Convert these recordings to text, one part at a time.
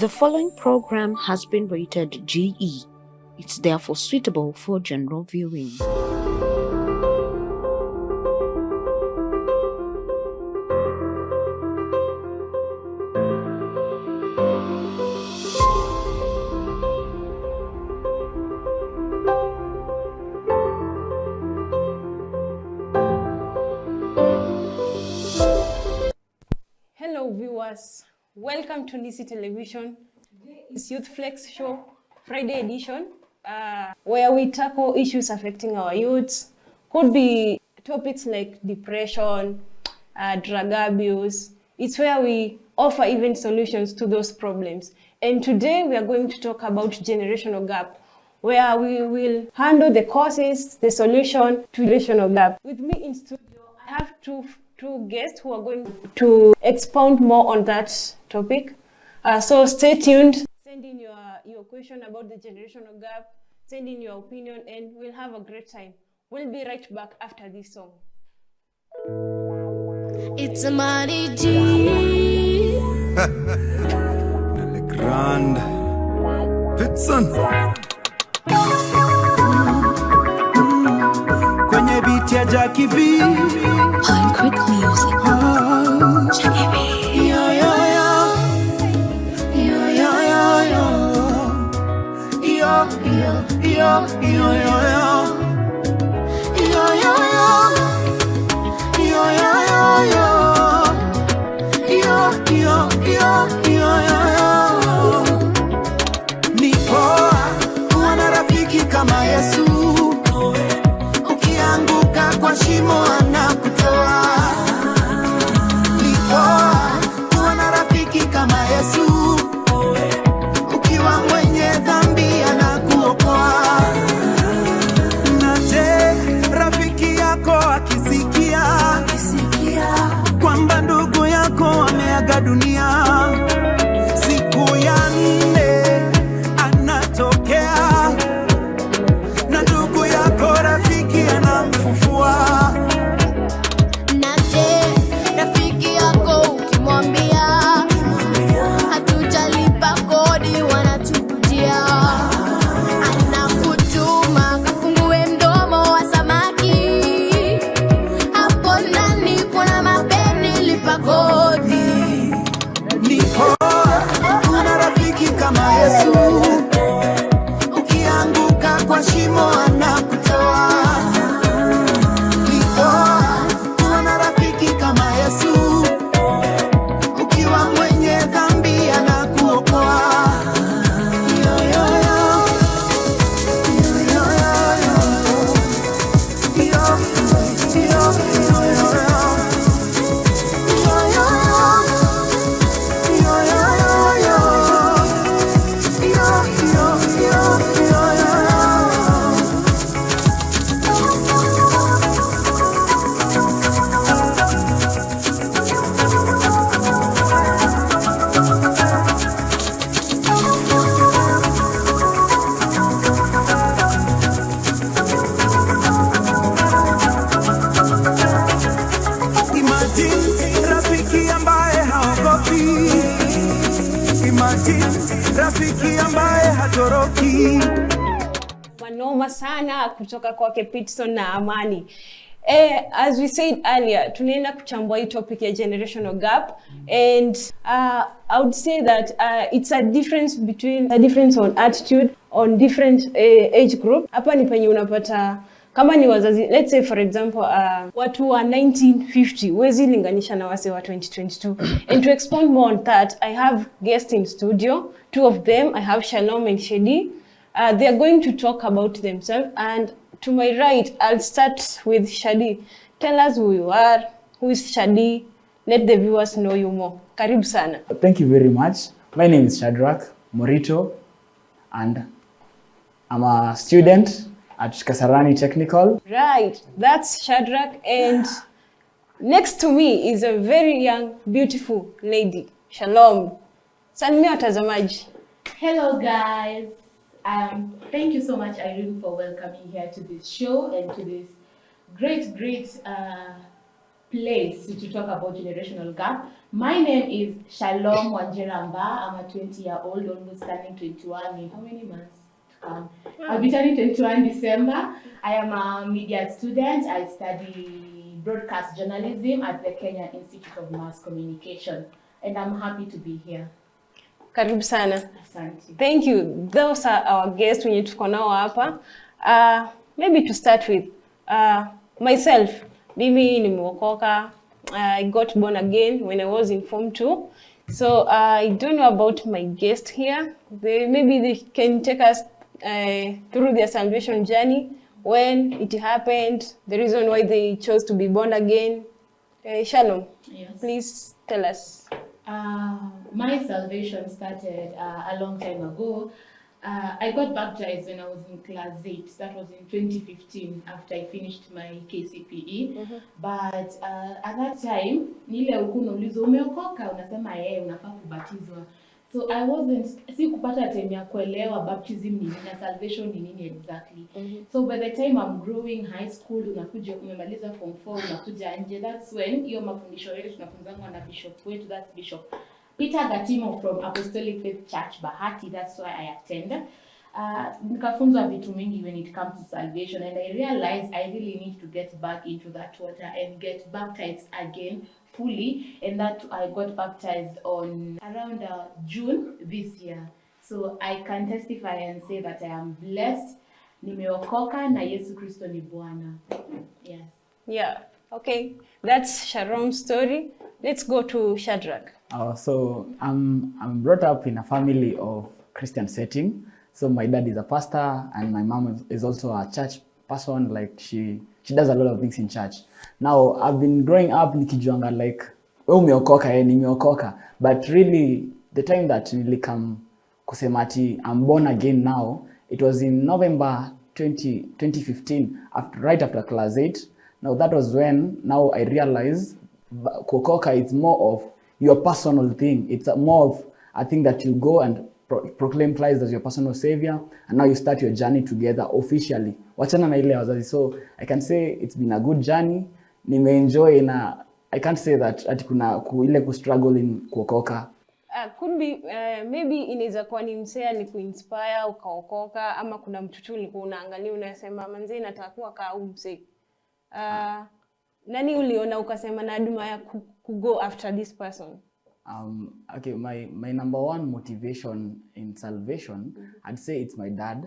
The following program has been rated GE. It's therefore suitable for general viewing. Hello viewers, welcome to Nisi Television. Today is Youth Flex Show, Friday edition, where we tackle issues affecting our youths. Could be topics like depression, drug abuse. It's where we offer even solutions to those problems. And today we are going to talk about generational gap, where we will handle the causes, the solution to generational gap. With me in studio, I have two guests who are going to expound more on that topic. So stay tuned. Send in your question about the generational gap. Send in your opinion, and we'll have a great time. We'll be right back after this song. It's a money G. Le Grand Pitson kwenye beat ya Jackie B. High quick music. Jackie B. Yo yo yo. Yo yo yo yo. Yo yo yo yo yo. Yo yo yo. Yo yo yo yo. Yo yo yo yo yo. Ni poa kuwa na rafiki kama Yesu. Ukianguka kwa shimo anakutoa. Ni poa kuwa na rafiki kama Yesu. Ukiwa mwenye dhambi anakuokoa. Na je, rafiki yako akisikia kwamba ndugu yako ameaga dunia, siku ya 4 anatokea na ndugu yako rafiki anamfufua. Na je, rafiki yako ukimwambia hatujalipa kodi wanatujia, anakutuma kafungue mdomo wa samaki, hapo ndani kuna mapeni, lipa kodi. Ni poa kuwa na rafiki kama Yesu. Ukianguka kwa shimo anakutoa. Ni poa kuwa na rafiki kama Yesu. Ukiwa mwenye dhambi anakuokoa. Yo yo yo. Yo yo yo. Yo yo yo yo. Yo yo yo. Yo yo yo yo. Yo yo yo yo yo. Imagine rafiki ambaye haogopi. Imagine rafiki ambaye hatoroki. Manoma sana kutoka kwake Pitson na Amani. As we said earlier, tunaenda kuchambua hii topic ya generational gap, and I would say that it's a difference on attitude on different age group. Hapa ni penye unapata kama ni wazazi, let's say for example watu wa 1950 wezi linganisha na wase wa 2022. And to expound more on that, I have guests in studio, two of them. I have Shalom and Shedi. They are going to talk about themselves, and to my right, I'll start with Shadi. Tell us who you are, who is Shadi. Let the viewers know you more. Karibu sana. Thank you very much. My name is Shadrach Morito, and I'm a student at Kasarani Technical. Right, that's Shadrach, and next to me is a very young, beautiful lady. Shalom. Salimia watazamaji. Hello guys. Thank you so much, Irene, for welcoming here to this show and to this great place to talk about generational gap. My name is Shalom Wanjera Mba. I'm a 20-year-old, almost turning 21 in how many months to come? I'll be turning 21 December. I am a media student. I study broadcast journalism at the Kenya Institute of Mass Communication, and I'm happy to be here. Karibu sana. Asante. Thank you. Those are our guests wenye tuko nao hapa. Maybe to start with, myself, mimi nimeokoka. I got born again when I was in Form 2. So I don't know about my guest here. Maybe they can take us through their salvation journey, when it happened, the reason why they chose to be born again. Shalom, Yes. please tell us. My salvation started a long time ago. I got baptized when I was in class 8. That was in 2015 after I finished my KCPE. But at that time, nile ulikuwa unaulizwa umeokoka, unasema unafaa kubatizwa. So I wasn't, sikupata time ya kuelewa baptism ni nini na salvation ni nini exactly. So by the time I'm growing high school, unakuja umemaliza form 4, unakuja nje, that's when hiyo mafundisho yetu tunafunzwa na bishop wetu, that's Bishop Peter Gatimo from Apostolic Faith Church Bahati. That's why I attend. Nikafunzwa vitu mingi when it comes to salvation, and I realized I really need to get back into that water and get baptized again fully, and that I got baptized on around June this year. So I can testify and say that I am blessed. Nimeokoka na Yesu Kristo ni Bwana. Yes. Yeah, okay. That's Sharon's story. Let's go to Shadrach. So I'm brought up in a family of Christian setting. So my dad is a pastor and my mom is also a church person. Like she does a lot of things in church. Now I've been growing up nikijuanga like umeokoka nimeokoka, but really the time that nilikam kusema ati I'm born again now, it was in November 2015 right after class 8. Now that was when now I realized kuokoka is more of your personal thing. It's more of a thing that you go and proclaim Christ as your personal savior, and now you start your journey together officially. Wachana na ile wazazi. So I can say it's been a good journey. Nimeenjoy na I can't say that ati kuna ile ku struggle in kuokoka. Could be maybe inaweza kuwa ni msea ni kuinspire ukaokoka, ama kuna mtu tu ulikuwa unaangalia unasema manze nataka kuwa kama msee. Nani uliona ukasema na aduma ya go after this person? Okay, my number one motivation in salvation, I'd say it's my dad,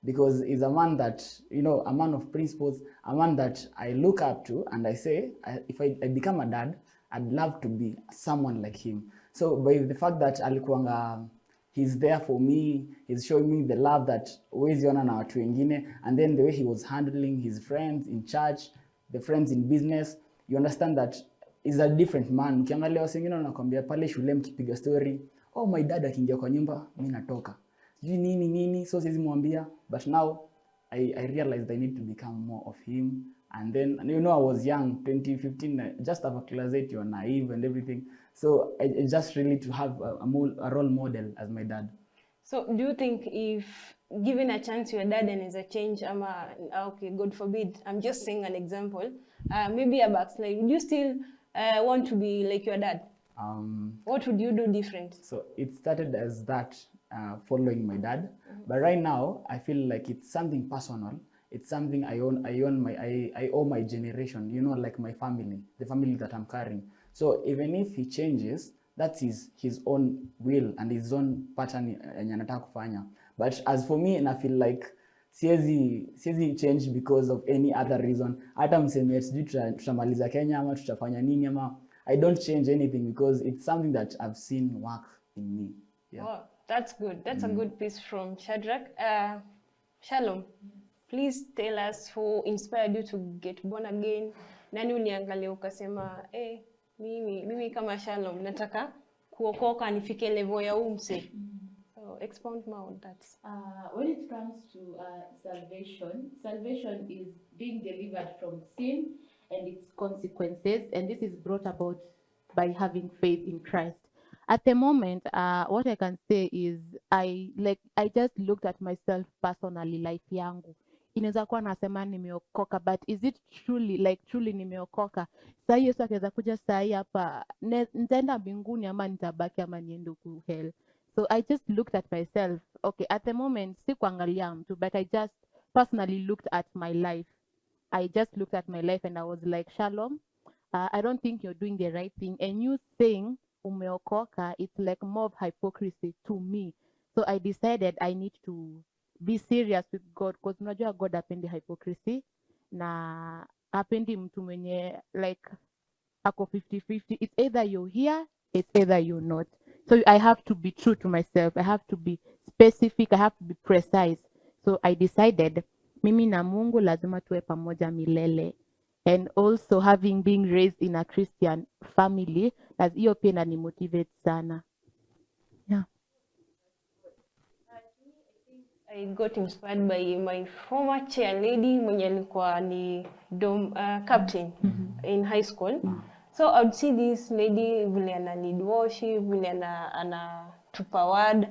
because he's a man that, you know, a man of principles, a man that I look up to, and I say, if I become a dad, I'd love to be someone like him. So by the fact that alikuanga, he's there for me, he's showing me the love that huwezi ona na watu wengine, and then the way he was handling his friends in church, the friends in business, you understand that is a different man. Ukiangalia watu wengine wanakuambia pale shule mkipiga story, oh my dad akiingia kwa nyumba mimi natoka. Sijui nini, so siwezi mwambia, but now I realized I need to become more of him. And then, you know, I was young, 2015, just after class 8, you're naive and everything. So I just really to have a role model as my dad. So do you think if given a chance your dad is a change, okay, God forbid, I'm just saying an example, maybe a backslide, would you still want to be like your dad? What would you do different? So it started as that, following my dad, but right now I feel like it's something personal. It's something I owe my generation, you know, like my family, the family that I'm carrying. So even if he changes, that's his own will and his own pattern yenye anataka kufanya. But as for me, and I feel like siwezi change because of any other reason. Hata mseme sijui tutamaliza Kenya ama tutafanya nini ama, I don't change anything because it's something that I've seen work in me. Yeah. Oh, that's good. That's a good piece from Shadrach. Shalom. Please tell us who inspired you to get born again. Nani uniangalia ukasema, mimi kama Shalom nataka kuokoka nifike level ya umse. So expound more on that. When it comes to salvation is being delivered from sin and its consequences, and this is brought about by having faith in Christ. At the moment, what I can say is I just looked at myself personally, life yangu. inaweza kuwa nasema nimeokoka, but is it truly nimeokoka? Saa hii Yesu akaweza kuja saa hii hapa, nitaenda mbinguni ama nitabaki ama niende huku hell? So I just looked at myself. Okay, at the moment si kuangalia mtu, but I just personally looked at my life. I just looked at my life and I was like, Shalom, I don't think you're doing the right thing, and you saying umeokoka, it's like more of hypocrisy to me. So I decided I need to be serious with God, because unajua God hapendi hypocrisy na hapendi mtu mwenye like ako 50-50. It's either you're here, it's either you're not. So I have to be true to myself. I have to be specific. I have to be precise. So I decided mimi na Mungu lazima tuwe pamoja milele. And also having been raised in a Christian family, hiyo pia inanimotivate sana. Yeah. I got inspired by my former chair lady mwenye alikuwa ni captain in high school. So I would see this lady vile ana lead worship, vile ana tupa word.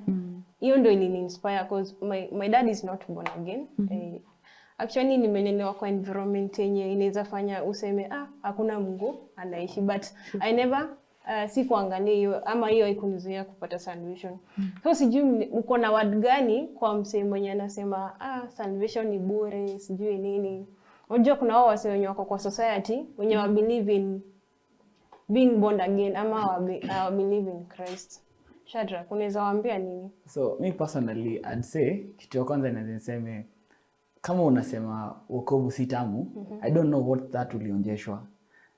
Hiyo ndio ilini inspire, because my dad is not born again. Actually nimelelewa kwa environment yenye inaweza fanya useme hakuna Mungu anaishi, but I never si kuangalia hiyo ama hiyo haikunizuia kupata salvation. So sijui uko na word gani kwa msee mwenye anasema salvation ni bure, sijui nini. Unajua kuna wao wase wenye wako kwa society wenye wa believe in being born again ama believe in Christ. Shadrack, unaweza waambia nini? So me personally I'd say kitu ya kwanza ninasema kama unasema wokovu si tamu, I don't know what that ulionjeshwa.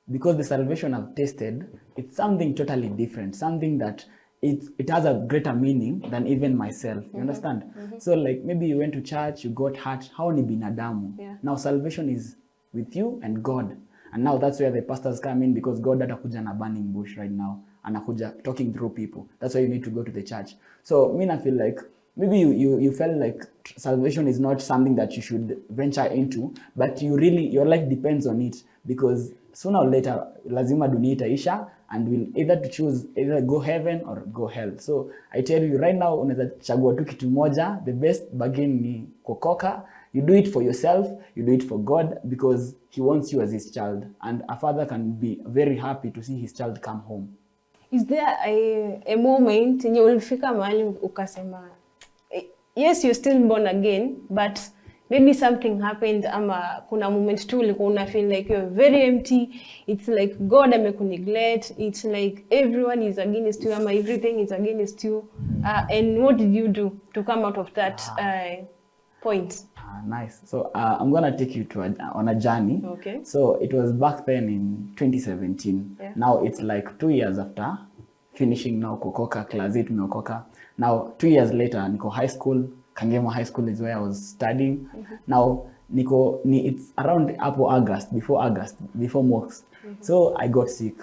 Because the salvation I've tasted, it's something totally different, something that it has a greater meaning than even myself. You understand? So like maybe you went to church, you got hurt, hao ni binadamu. Yeah. Now salvation is with you and God. And now that's where the pastors come in, because God atakuja na burning bush right now. Anakuja talking through people. That's why you need to go to the church. So me I feel like maybe you felt like salvation is not something that you should venture into, but your life depends on it, because sooner or later lazima dunia itaisha, and will either to choose either go heaven or go hell. So I tell you right now, unaweza chagua tu kitu moja. The best bargain ni kuokoka. You do it for yourself, you do it for God, because he wants you as his child, and a father can be very happy to see his child come home. Is there a moment yenye ulifika mahali ukasema yes, you're still born again, but maybe something happened, ama kuna moment tu ulikuwa una feel like you're very empty, it's like God ameku-neglect, it's like everyone is against you, ama everything is against you, and what did you do to come out of that point? Nice. So I'm gonna take you on a journey. Okay. So it was back then in 2017. Yeah. Now it's like 2 years after finishing now kuokoka, class 8 meokoka. Now 2 years later niko high school. Kangema High School is where I was studying. Now it's around August, before mocks. So I got sick,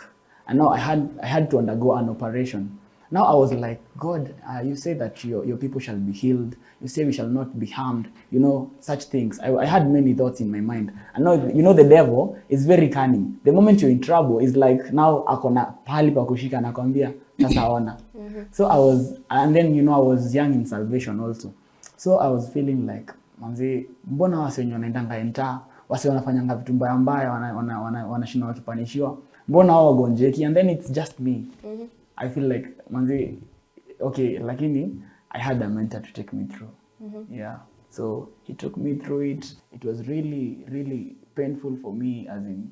and now I had to undergo an operation. Now I was like, God, you say that your people shall be healed. You say we shall not be harmed. You know, such things. I had many thoughts in my mind. And now, you know, the devil is very cunning. The moment you're in trouble, it's like now akona pahali pa kushika anakwambia tutaona. So and then you know I was young in salvation also. So I was feeling like, manzi, mbona wase wenye wanaendanga enta, wase wanafanyanga vitu mbaya mbaya, wanashinda wakipanishiwa, mbona hao wagonjeki? And then it's just me. I feel like, manzi, okay, lakini I had a mentor to take me through. Yeah. So he took me through it. It was really, really painful for me, as in,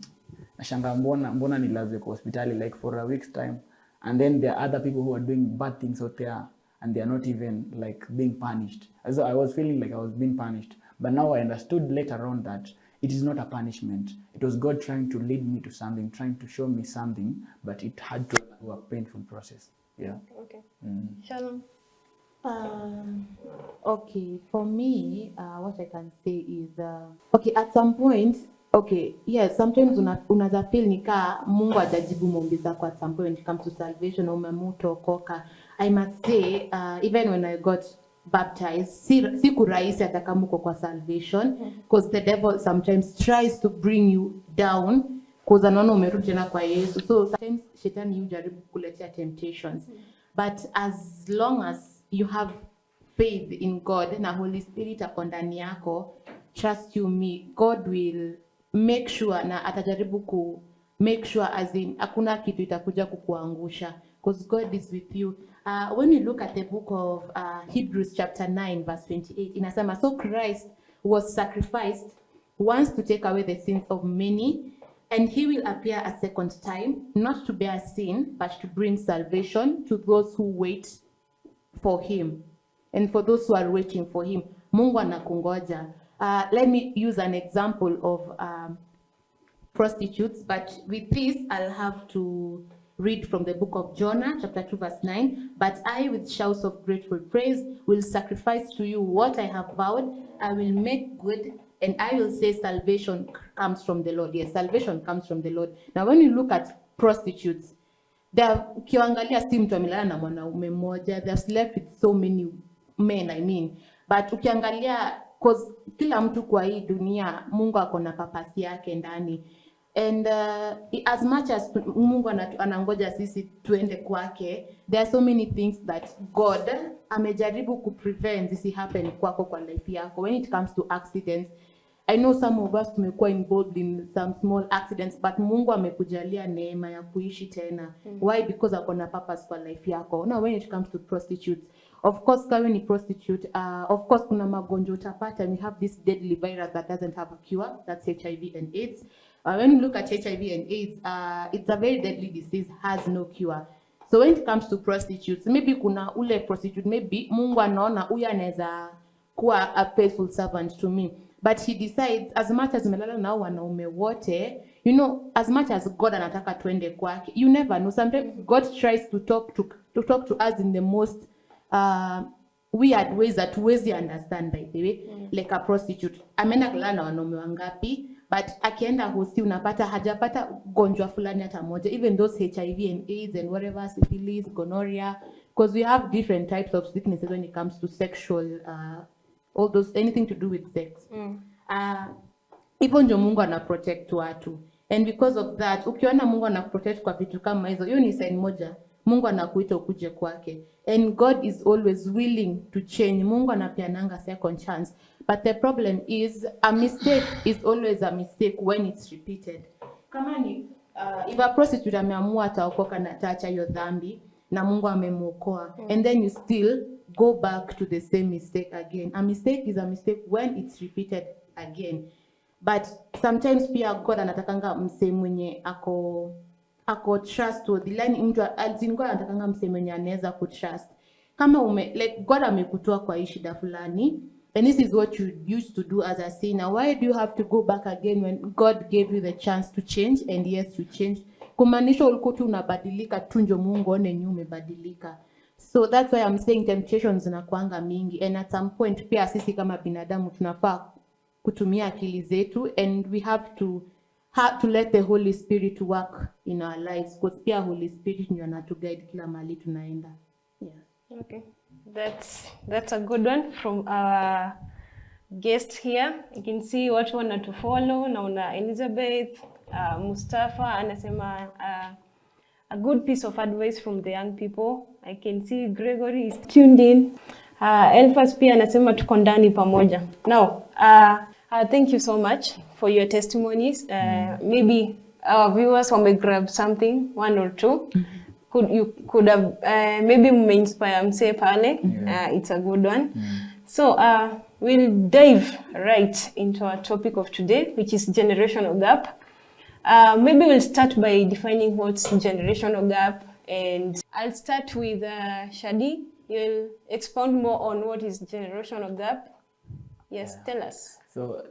nashanga mbona nilazwe kwa hospitali like for a week's time. And then there are other people who are doing bad things out there, and they are not even like being punished. So I was feeling like I was being punished. But now I understood later on that it is not a punishment. It was God trying to lead me to something, trying to show me something, but it had to go a painful process. Yeah. Okay. Shalom. Okay, for me, what I can say is, okay, at some point, okay, yes, sometimes unaweza feel nika Mungu hajajibu maombi zako at some point when it comes to salvation, umemuokoka. I must say, even when I got baptized, siku rahisi hata kama uko kwa salvation, because the devil sometimes tries to bring you down, because anaona umerudi tena kwa Yesu. So sometimes shetani hujaribu kukuletea temptations. But as long as you have faith in God na Holy Spirit ako ndani yako, trust you me, God will make sure na atajaribu ku make sure as in hakuna kitu itakuja kukuangusha because God is with you. When you look at the book of Hebrews chapter 9 verse 28, inasema so Christ was sacrificed once to take away the sins of many, and he will appear a second time, not to bear sin, but to bring salvation to those who wait for him. And for those who are waiting for him, Mungu anakungoja. Let me use an example of prostitutes, but with this, I'll have to read from the book of Jonah, chapter 2, verse 9. But I, with shouts of grateful praise, will sacrifice to you what I have vowed. I will make good, and I will say salvation comes from the Lord. Yes, salvation comes from the Lord. Now, when you look at prostitutes, ukiangalia si mtu amelala na mwanaume mmoja, they have slept with so many men, I mean. But ukiangalia, cause kila mtu kwa hii dunia, Mungu ako na papasi yake ndani. And as much as Mungu anangoja sisi tuende kwake, there are so many things that God amejaribu kuprevent this happen kwako kwa life yako. When it comes to accidents, I know some of us tumekuwa involved in some small accidents, but Mungu amekujalia neema ya kuishi tena. Why? Because akona purpose for life yako. Now when it comes to prostitutes, of course kama ni prostitute, of course kuna magonjwa utapata. We have this deadly virus that doesn't have a cure, that's HIV and AIDS. When you look at HIV and AIDS, it's a very deadly disease, has no cure. So when it comes to prostitutes, maybe kuna ule prostitute, maybe Mungu anaona huyu anaweza kuwa a faithful servant to me. But he decides, as much as melala na wanaume wote, you know, as much as God anataka tuende kwake, you never know. Sometimes God tries to talk to us in the most weird ways that huwezi understand, by the way. Like a prostitute, ameenda kulala na wanaume wangapi, but akienda hosi unapata hajapata gonjwa fulani hata moja, even those HIV and AIDS and whatever, syphilis, gonorrhea, because we have different types of sicknesses when it comes to sexual all those, anything to do with sex. Hivyo ndio Mungu ana protect watu. And because of that, ukiona Mungu ana protect kwa vitu kama hizo, hiyo ni sign moja. Mungu anakuita ukuje kwake. And God is always willing to change. Mungu anapeananga second chance. But the problem is, a mistake is always a mistake when it's repeated. Kama ni, if a prostitute ameamua ataokoka na ataacha hiyo dhambi, na Mungu amemuokoa, and then you still go back to the same mistake again. A mistake is a mistake when it's repeated again. But sometimes pia God anatakanga mse mwenye ako trustworthy. Like mtu God anatakanga mse mwenye anaweza kutrust. Kama like God amekutoa kwa hii shida fulani, and this is what you used to do as a sinner. Why do you have to go back again when God gave you the chance to change? And yes, you changed. Kumaanisha ulikuwa tu unabadilika tu ndio Mungu aone ni umebadilika. So that's why I'm saying temptations zinakuanga mingi, and at some point pia sisi kama binadamu tunafaa kutumia akili zetu, and we have to let the Holy Spirit work in our lives, because pia Holy Spirit ndio anatuguide kila mahali tunaenda. Yeah. Okay, that's a good one from our guest here. You can see watu wanatufollow. Naona Elizabeth, Mustafa anasema a good piece of advice from the young people. I can see Gregory is tuned in. Elfas pia anasema tuko ndani pamoja. Now, thank you so much for your testimonies. Maybe our viewers may grab something, one or two. You could have maybe inspire mse pale. It's a good one. So we'll dive right into our topic of today, which is generational gap. Maybe we'll start by defining what's generational gap, and I'll start with Shadi. You'll expound more on what is generational gap. Yes, tell us. So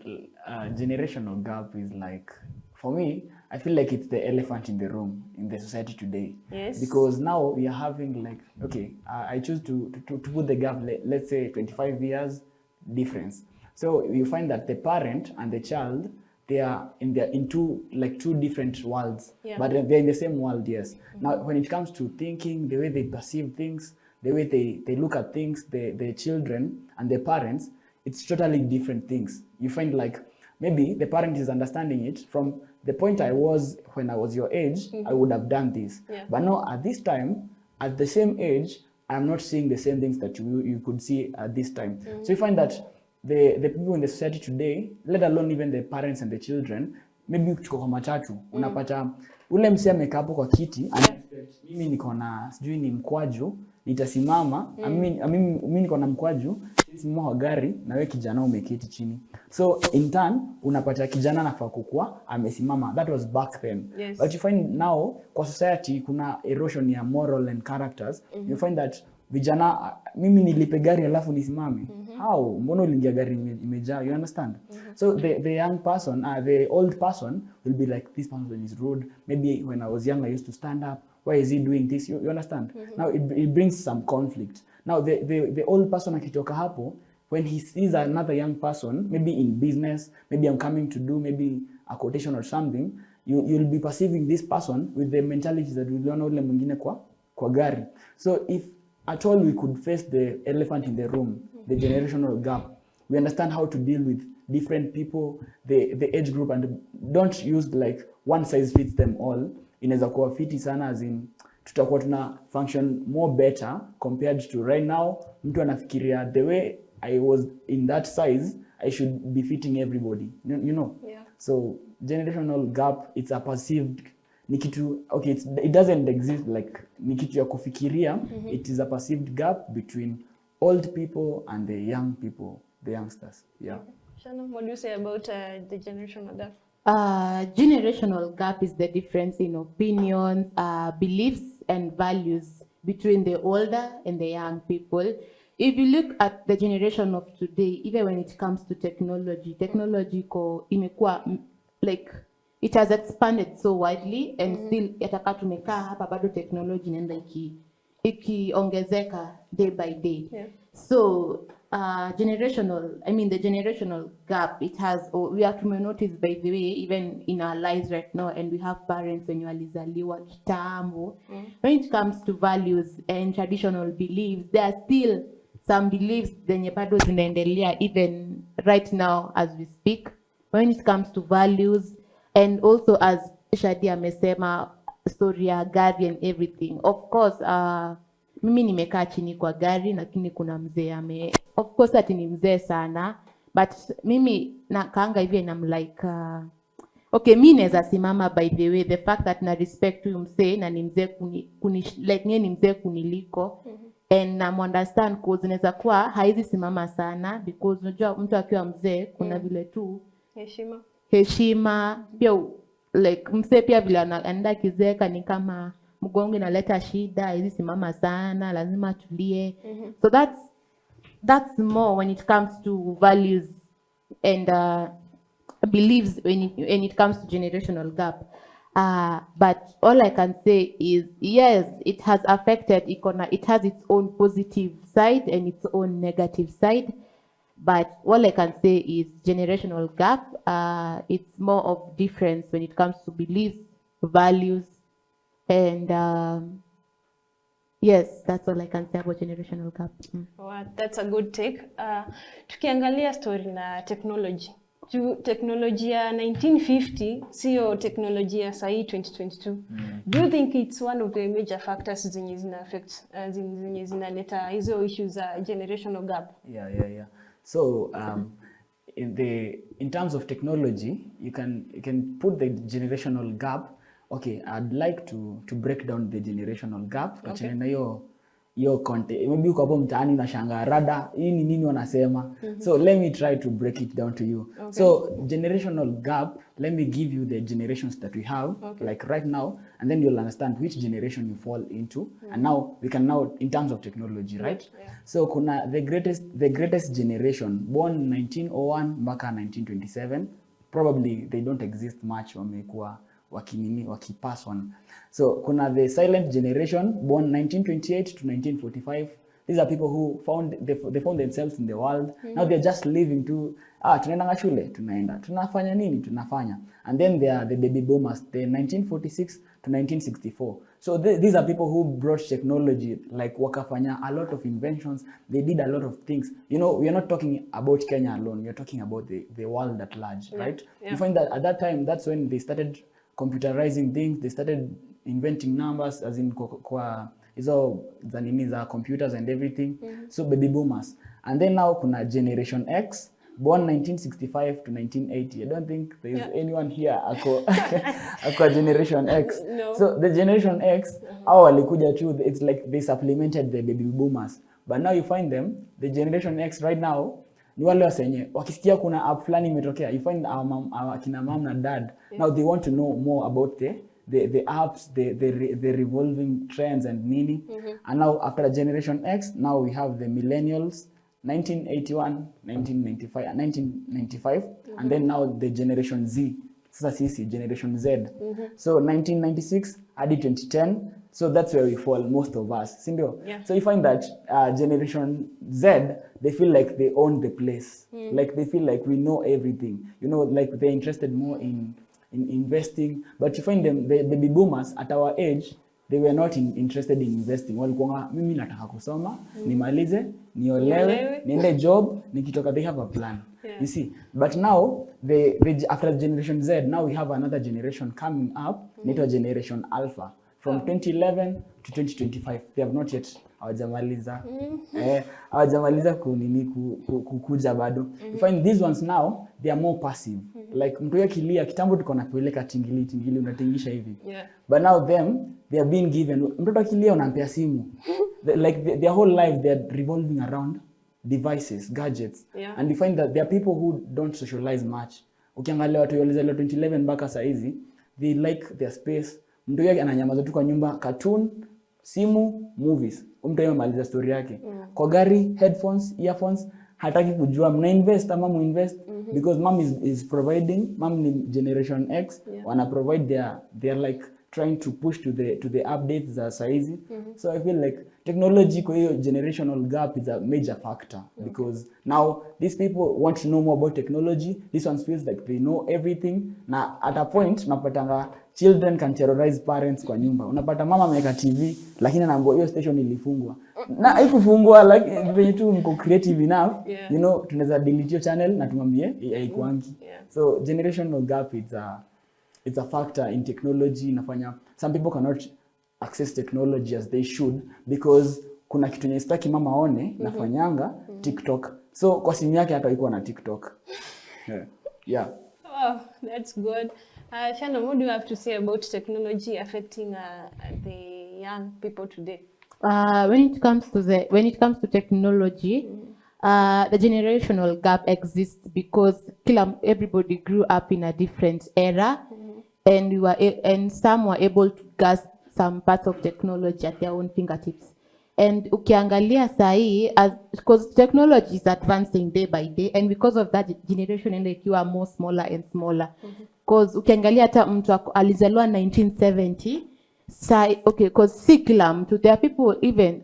Generational gap is like, for me, I feel like it's the elephant in the room in the society today. Yes. Because now we are having like, okay, I choose to put the gap, let's say 25 years difference. So you find that the parent and the child, they are in two different worlds, but they're in the same world, yes. Now, when it comes to thinking, the way they perceive things, the way they look at things, the children and the parents, it's totally different things. You find like, maybe the parent is understanding it from the point I was when I was your age, I would have done this. But now at this time, at the same age, I'm not seeing the same things that you could see at this time. So you find that the people in the society today, let alone even the parents and the children, maybe tuko kwa matatu, unapata ule msee amekaa hapo kwa kiti, mimi niko na sijui ni mkwaju, nitasimama, mimi niko na mkwaju, simama kwa gari na wewe kijana umeketi chini. So in turn unapata kijana anafaa kukua amesimama. That was back then. Yes. But you find now kwa society kuna erosion ya moral and characters. You find that vijana, mimi nilipe gari alafu nisimame. How? Mbona uliingia gari imejaa? You understand? So the young person, the old person will be like, this person is rude. Maybe when I was young I used to stand up. Why is he doing this? You understand? Now it brings some conflict. Now the old person akitoka hapo, when he sees another young person, maybe in business, maybe I'm coming to do maybe a quotation or something, you'll be perceiving this person with the mentality that uliona ule mwingine kwa gari. So if at all we could face the elephant in the room, the generational gap, we understand how to deal with different people, the age group, and don't use like one size fits them all. Inaweza kuwa fiti sana, as in tutakuwa tuna function more better compared to right now. Mtu anafikiria the way I was in that size, I should be fitting everybody. You know? Yeah. So generational gap, it's a perceived nikitu, okay, it doesn't exist like nikitu ya kufikiria. It is a perceived gap between old people and the young people, the youngsters. Yeah. Shannon, what do you say about the generational gap? Generational gap is the difference in opinions, beliefs, and values between the older and the young people. If you look at the generation of today, even when it comes to technology imekuwa like it has expanded so widely, and still yataka tumekaa hapa bado technology inaenda ikiongezeka day by day. Yeah. So the generational gap, it has, we have to notice, by the way, even in our lives right now, and we have parents when you walizaliwa kitambo. When it comes to values and traditional beliefs, there are still some beliefs zenye bado zinaendelea even right now as we speak. When it comes to values, and also as Shadi amesema, story ya gari and everything. Of course, mimi nimekaa chini kwa gari, lakini kuna mzee of course ati ni mzee sana, but mimi nakaanga hivi and I'm like, okay, mimi naweza simama, by the way, the fact that na respect huyu mzee na ni mzee like ni mzee kuniliko, and na understand cause inaweza kuwa haizi simama sana, because unajua mtu akiwa mzee kuna vile tu heshima pia, like mzee pia vile anaenda kizeeka ni kama mgongo inaleta shida, hizi simama sana, lazima tulie. So that's more when it comes to values and beliefs when it comes to generational gap. But all I can say is, yes, it has affected it has its own positive side and its own negative side. But all I can say is generational gap, it's more of difference when it comes to beliefs, values, and yes, that's all I can say about generational gap. Wow, that's a good take. Tukiangalia story na technology. Technology ya 1950 sio technology ya sahi 2022. Do you think it's one of the major factors zenye zina affect zenye zinaleta hizo issues za generational gap? Yeah. So in terms of technology, you can put the generational gap. Okay, I'd like to break down the generational gap. Okay. Na hiyo content. Maybe uko hapo mtaani unashangaa rada, hii ni nini wanasema? So let me try to break it down to you. Okay. So generational gap, let me give you the generations that we have, like right now, and then you'll understand which generation you fall into. And now we can in terms of technology, right? Yeah. So kuna the greatest generation born 1901 mpaka 1927, probably they don't exist much, wamekuwa wakipass on. So kuna the silent generation born 1928 to 1945. These are people who they found themselves in the world. Now they're just living to tunaenda shule, tunaenda, tunafanya nini, tunafanya. And then there are the baby boomers, the 1946 to 1964. So these are people who brought technology, like wakafanya a lot of inventions. They did a lot of things. You know, we are not talking about Kenya alone. We are talking about the world at large, right? Yeah. You find that at that time, that's when they started computerizing things. They started inventing numbers, as in kwa hizo za nini za computers and everything. So baby boomers. And then now kuna Generation X, born 1965 to 1980. I don't think there's anyone here ako Generation X. No. So the Generation X, hao walikuja tu, it's like they supplemented the baby boomers. But now you find them, the Generation X right now, ni wale wasenye, wakisikia kuna app fulani imetokea, you find our kina mom na dad, now they want to know more about the apps, the revolving trends and meaning. And now after Generation X, now we have the millennials, 1981, 1995, and then now the Generation Z, sasa sisi, Generation Z. So 1996 hadi 2010, so that's where we fall, most of us, sindio? Yeah. So you find that Generation Z, they feel like they own the place. Like they feel like we know everything. You know, like they're interested more in investing. But you find them, the baby boomers at our age, they were not interested in investing. Walikuwa mimi nataka kusoma, nimalize, niolewe, niende job, nikitoka they have a plan. Yeah. You see, but now after Generation Z, now we have another generation coming up, naitwa Generation Alpha. From 2011 to 2025, they have not yet hawajamaliza. Hawajamaliza kukuja bado. You find these ones now, they are more passive. Like mtu yake kilia kitambo tuko na peleka tingili unatingisha hivi. Yeah. But now they are being given, mtoto akilia unampea simu. Like their whole life they are revolving around devices, gadgets. Yeah. And you find that there are people who don't socialize much. Ukiangalia watu walizaliwa 2011 mpaka saa hizi, they like their space. Mtu yake ananyamaza tu kwa nyumba, cartoon, simu, movies. Mtu yeye maliza story yake. Kwa gari, headphones, earphones, hataki kujua mna invest ama mu invest because mom is providing. Mom ni Generation X, wana provide they're like trying to push to the updates za saizi. So I feel like technology kwa hiyo generational gap is a major factor because now these people want to know more about technology. This one feels like they know everything. Na at a point unapatanga children can terrorize parents kwa nyumba. Unapata mama ameweka TV lakini anaambiwa hiyo station ilifungwa. Na haikufungwa, like venye tu mko creative enough, you know, tunaweza delete your channel na tumwambie haikuangi. So generational gap it's a factor in technology. Inafanya some people cannot access technology as they should because kuna kitu yenye sitaki mama aone nafanyanga TikTok. So kwa simu yake hata iko na TikTok. Yeah. Oh, that's good. Shannon, what do you have to say about technology affecting the young people today? When it comes to technology, the generational gap exists because everybody grew up in a different era, and some were able to grasp some parts of technology at their own fingertips. And ukiangalia sahi, because technology is advancing day by day, and because of that, generation ende ikiwa more smaller and smaller. Because ukiangalia hata mtu alizaliwa 1970, okay, because si kila mtu, there are people even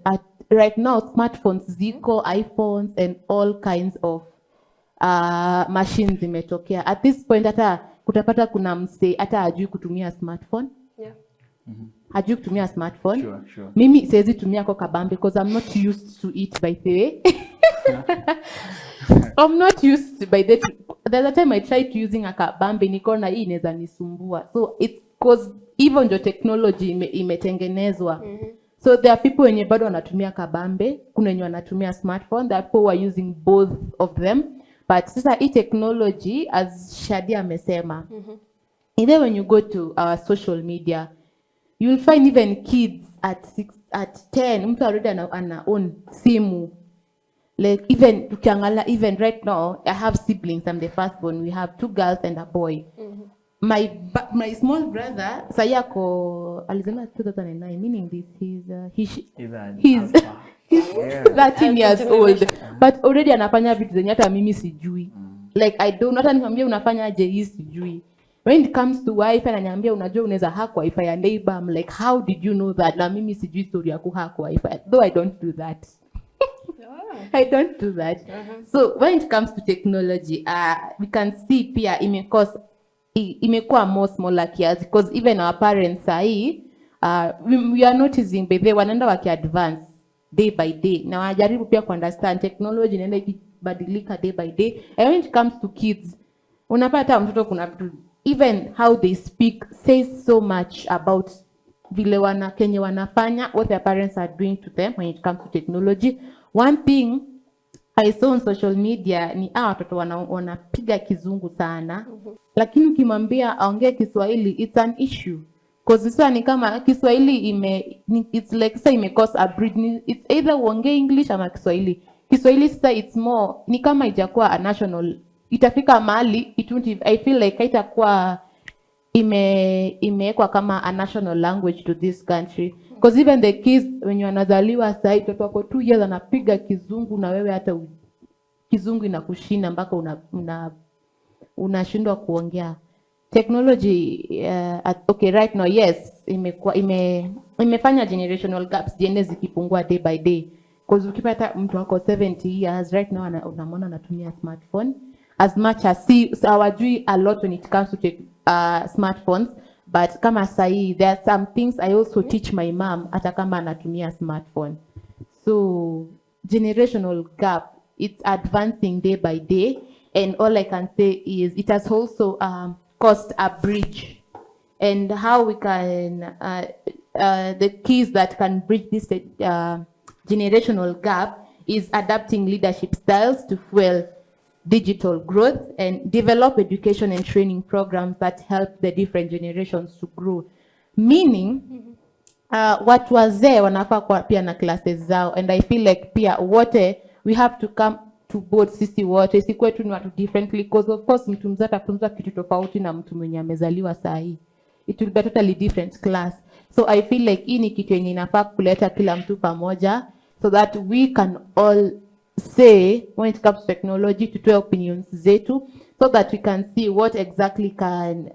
right now, smartphones ziko, iPhones and all kinds of machines zimetokea. At this point hata kutapata kuna mse hata hajui kutumia smartphone. Yeah. Hajui kutumia smartphone. Sure. Mimi siwezi tumia kwa kabambe because I'm not used to it, by the way. I'm not used to, by the there's a time I tried using a kabambe nikaona hii inaweza nisumbua. So it's because even the technology imetengenezwa. So there are people wenye bado wanatumia kabambe, kuna wenye wanatumia smartphone, there are people who are using both of them. But sasa hii technology, as Shadia amesema, either when you go to our social media, you'll find even kids at 10, mtu already ana own simu. Like even right now, I have siblings, I'm the firstborn, we have 2 girls and a boy. My small brother, Sayako, alizaliwa 2009, meaning this, he's 13 years old, but already anafanya vitu zenye hata mimi sijui. Like I don't, hata nikwambia unafanya aje hii sijui. When it comes to wifi, ananiambia unajua unaweza hack wifi ya neighbor. I'm like, how did you know that? Na mimi sijui story ya kuhack wifi. Though I don't do that. I don't do that. So when it comes to technology, we can see pia imekuwa more smaller kiasi because even our parents we are noticing by they wanaenda waki-advance day by day. Na wanajaribu pia understand technology inaenda ikibadilika day by day. And when it comes to kids, unapata mtoto kuna even how they speak says so much about vile kenye wanafanya, what their parents are doing to them when it comes to technology. One thing I saw on social media ni watoto wanapiga kizungu sana. Lakini ukimwambia aongee Kiswahili, it's an issue. Because sasa ni kama Kiswahili it's like sasa imecause a bridge. It's either uongee English ama Kiswahili. Kiswahili sasa it's more ni kama ijakuwa a national. Itafika mahali I feel like haitakuwa imewekwa kama a national language to this country. Because even the kids wenye wanazaliwa sasa mtoto wako 2 years anapiga kizungu na wewe hata kizungu inakushinda mpaka unashindwa kuongea. Technology okay right now yes imefanya generational gaps ziende zikipungua day by day. Because ukipata mtu wako 70 years right now unamwona anatumia smartphone as much as hawajui a lot when it comes to smartphones, but kama sahi there are some things I also teach my mom hata kama anatumia smartphone. So generational gap, it's advancing day by day, and all I can say is it has also caused a bridge, and how we can the keys that can bridge this generational gap is adapting leadership styles to fuel digital growth and develop education and training programs that help the different generations to grow. Meaning, watu wazee wanafaa kwa pia na classes zao, and I feel like pia wote we have to come to both sisi wote, sikuwe tu ni watu differently, because of course mtu mzee atafunzwa kitu tofauti na mtu mwenye amezaliwa saa hii. It will be a totally different class. So I feel like hii ni kitu yenye inafaa kuleta kila mtu pamoja, so that we can all say when it comes to technology tutoe opinions zetu, so that we can see what exactly can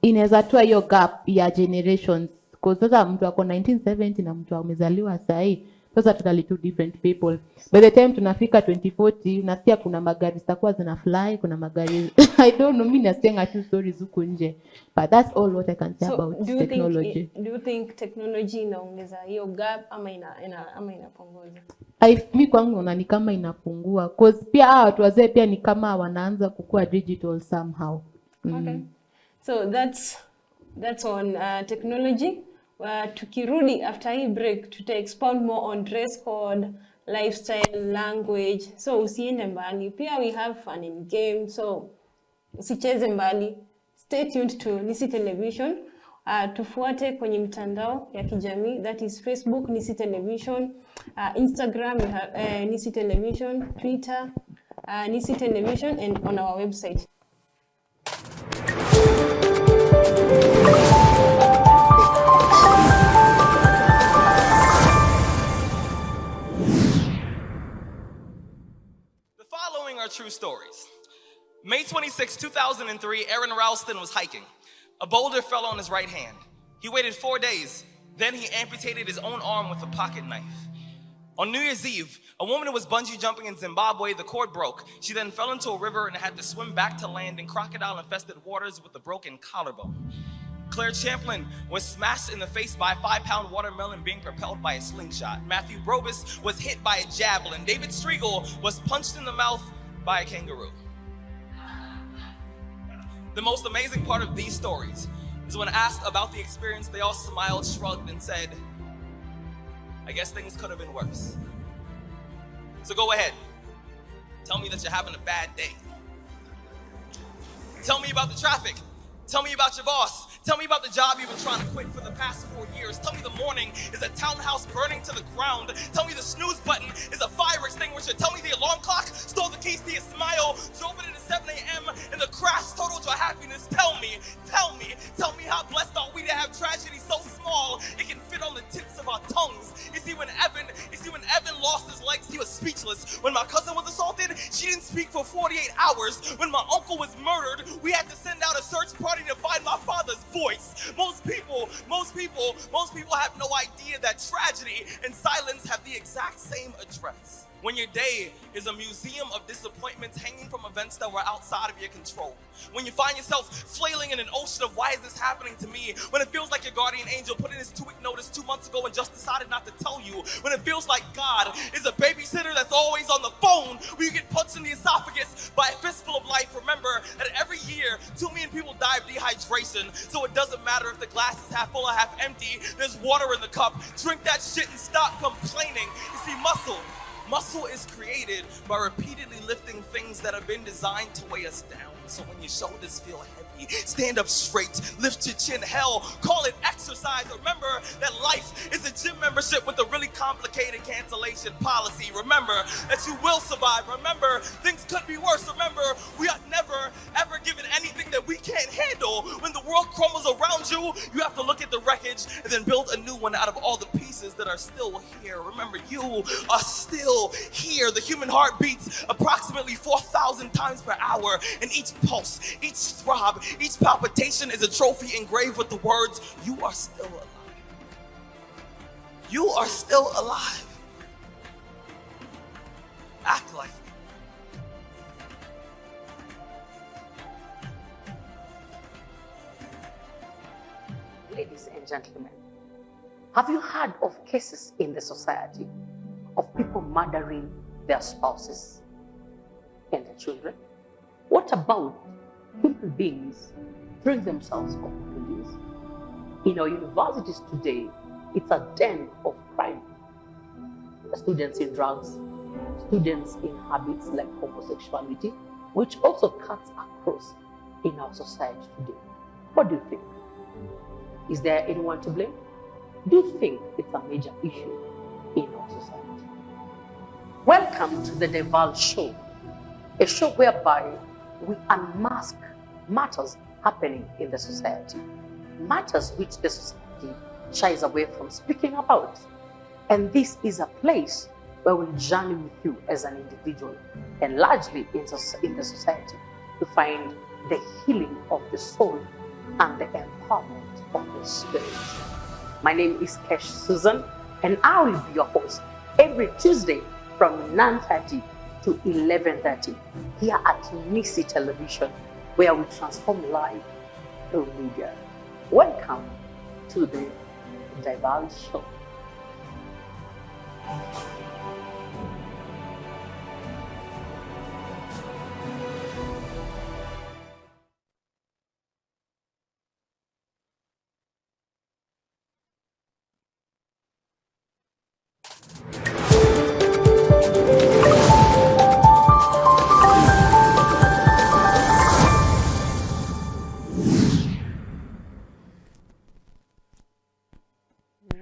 inaweza toa hiyo gap ya generations. Because sasa mtu ako 1970 na mtu amezaliwa saa hii, sasa totally two different people. By the time tunafika 2040 nasikia kuna magari zitakuwa zina fly, kuna magari I don't know, mimi nasikia tu stories huko nje, but that's all what I can say about technology. Do you think technology inaongeza hiyo gap ama inapunguza? Mi kwangu naona ni kama inapungua, because pia watu wazee pia ni kama wanaanza kukua digital somehow. Okay. So that's on technology. Tukirudi after hii break tuta expound more on dress code, lifestyle, language. So usiende mbali. Pia we have fun in game. So usicheze mbali. Stay tuned to Nisi Television. Tufuate kwenye mtandao ya kijamii, that is Facebook Nisi Television, Instagram we have Nisi Television, Twitter Nisi Television, and on our website. The following are true stories. May 26, 2003, Aaron Ralston was hiking. A boulder fell on his right hand. He waited 4 days. Then he amputated his own arm with a pocket knife. On New Year's Eve, a woman who was bungee jumping in Zimbabwe, the cord broke. She then fell into a river and had to swim back to land in crocodile-infested waters with a broken collarbone. Claire Champlin was smashed in the face by a 5-pound watermelon being propelled by a slingshot. Matthew Brobus was hit by a javelin. David Striegel was punched in the mouth by a kangaroo. The most amazing part of these stories is when asked about the experience, they all smiled, shrugged, and said, I guess things could have been worse. So go ahead. Tell me that you're having a bad day. Tell me about the traffic. Tell me about your boss. Tell me about the job you've been trying to quit for the past 4 years. Tell me the morning is a townhouse burning to the ground. Tell me the snooze button is a fire extinguisher. Tell me the alarm clock stole the keys to your smile, drove it into 7 a.m. and the crash totaled your happiness. Tell me how blessed are we to have tragedy so small it can fit on the tips of our tongues. You see, when Evan lost his legs, he was speechless. When my cousin was assaulted, she didn't speak for 48 hours. When my uncle was murdered, we had to send out a search party to find my father's voice. Most people have no idea that tragedy and silence have the exact same address. When your day is a museum of disappointments hanging from events that were outside of your control. When you find yourself flailing in an ocean of why is this happening to me? When it feels like your guardian angel put in his 2-week notice 2 months ago and just decided not to tell you. When it feels like God is a babysitter that's always on the phone. When you get punched in the esophagus by a fistful of life, remember that every year 2 million people die of dehydration. So it doesn't matter if the glass is half full or half empty. There's water in the cup. Drink that shit and stop complaining. You see, muscle Muscle is created by repeatedly lifting things that have been designed to weigh us down. So when your shoulders feel heavy, stand up straight, lift your chin. Hell, call it exercise. Remember that life is a gym membership with a really complicated cancellation policy. Remember that you will survive. Remember, things could be worse. Remember, we are never, ever given anything that we can't handle. When the world crumbles around you, you have to look at the wreckage and then build a new one out of all the pieces that are still here. Remember, you are still here. The human heart beats approximately 4,000 times per hour, and each pulse, each throb, each palpitation is a trophy engraved with the words, "You are still alive. You are still alive." Act like it. Ladies and gentlemen, have you heard of cases in the society of people murdering their spouses and their children? What about human beings throwing themselves off buildings? In our universities today, it's a den of crime. Students in drugs, students in habits like homosexuality, which also cuts across in our society today. What do you think? Is there anyone to blame? Do you think it's a major issue in our society? Welcome to the Deval Show, a show whereby we unmask matters happening in the society, matters which the society shies away from speaking about. And this is a place where we'll journey with you as an individual and largely in the society to find the healing of the soul and the empowerment of the spirit. My name is Kesh Susan, and I will be your host every Tuesday from 9:30 to 11:30 here at Nisi Television, where we transform life through media. Welcome to the Deval Show.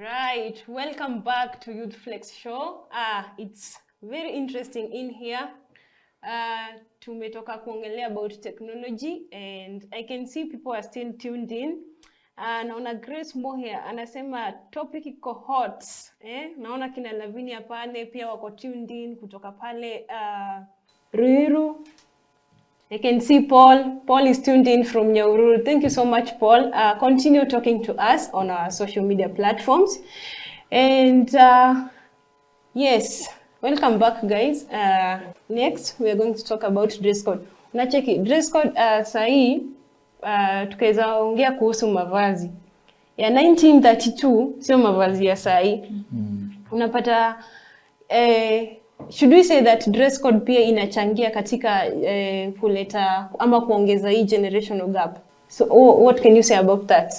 Right, welcome back to Youth Flex Show. It's very interesting in here. Tumetoka kuongelea about technology and I can see people are still tuned in. Naona Grace Mohe anasema topic iko hot. Naona kina Lavinia pale pia wako tuned in kutoka pale Ruiru. I can see Paul. Paul is tuned in from Nyahururu. Thank you so much, Paul. Continue talking to us on our social media platforms. And yes, welcome back, guys. Next, we are going to talk about dress code. Unacheki, dress code sahi, tukaweza ongea kuhusu mavazi. Ya 1932, sio mavazi ya sahi. Unapata... should we say that dress code pia inachangia katika kuleta ama kuongeza hii generational gap? So what can you say about that?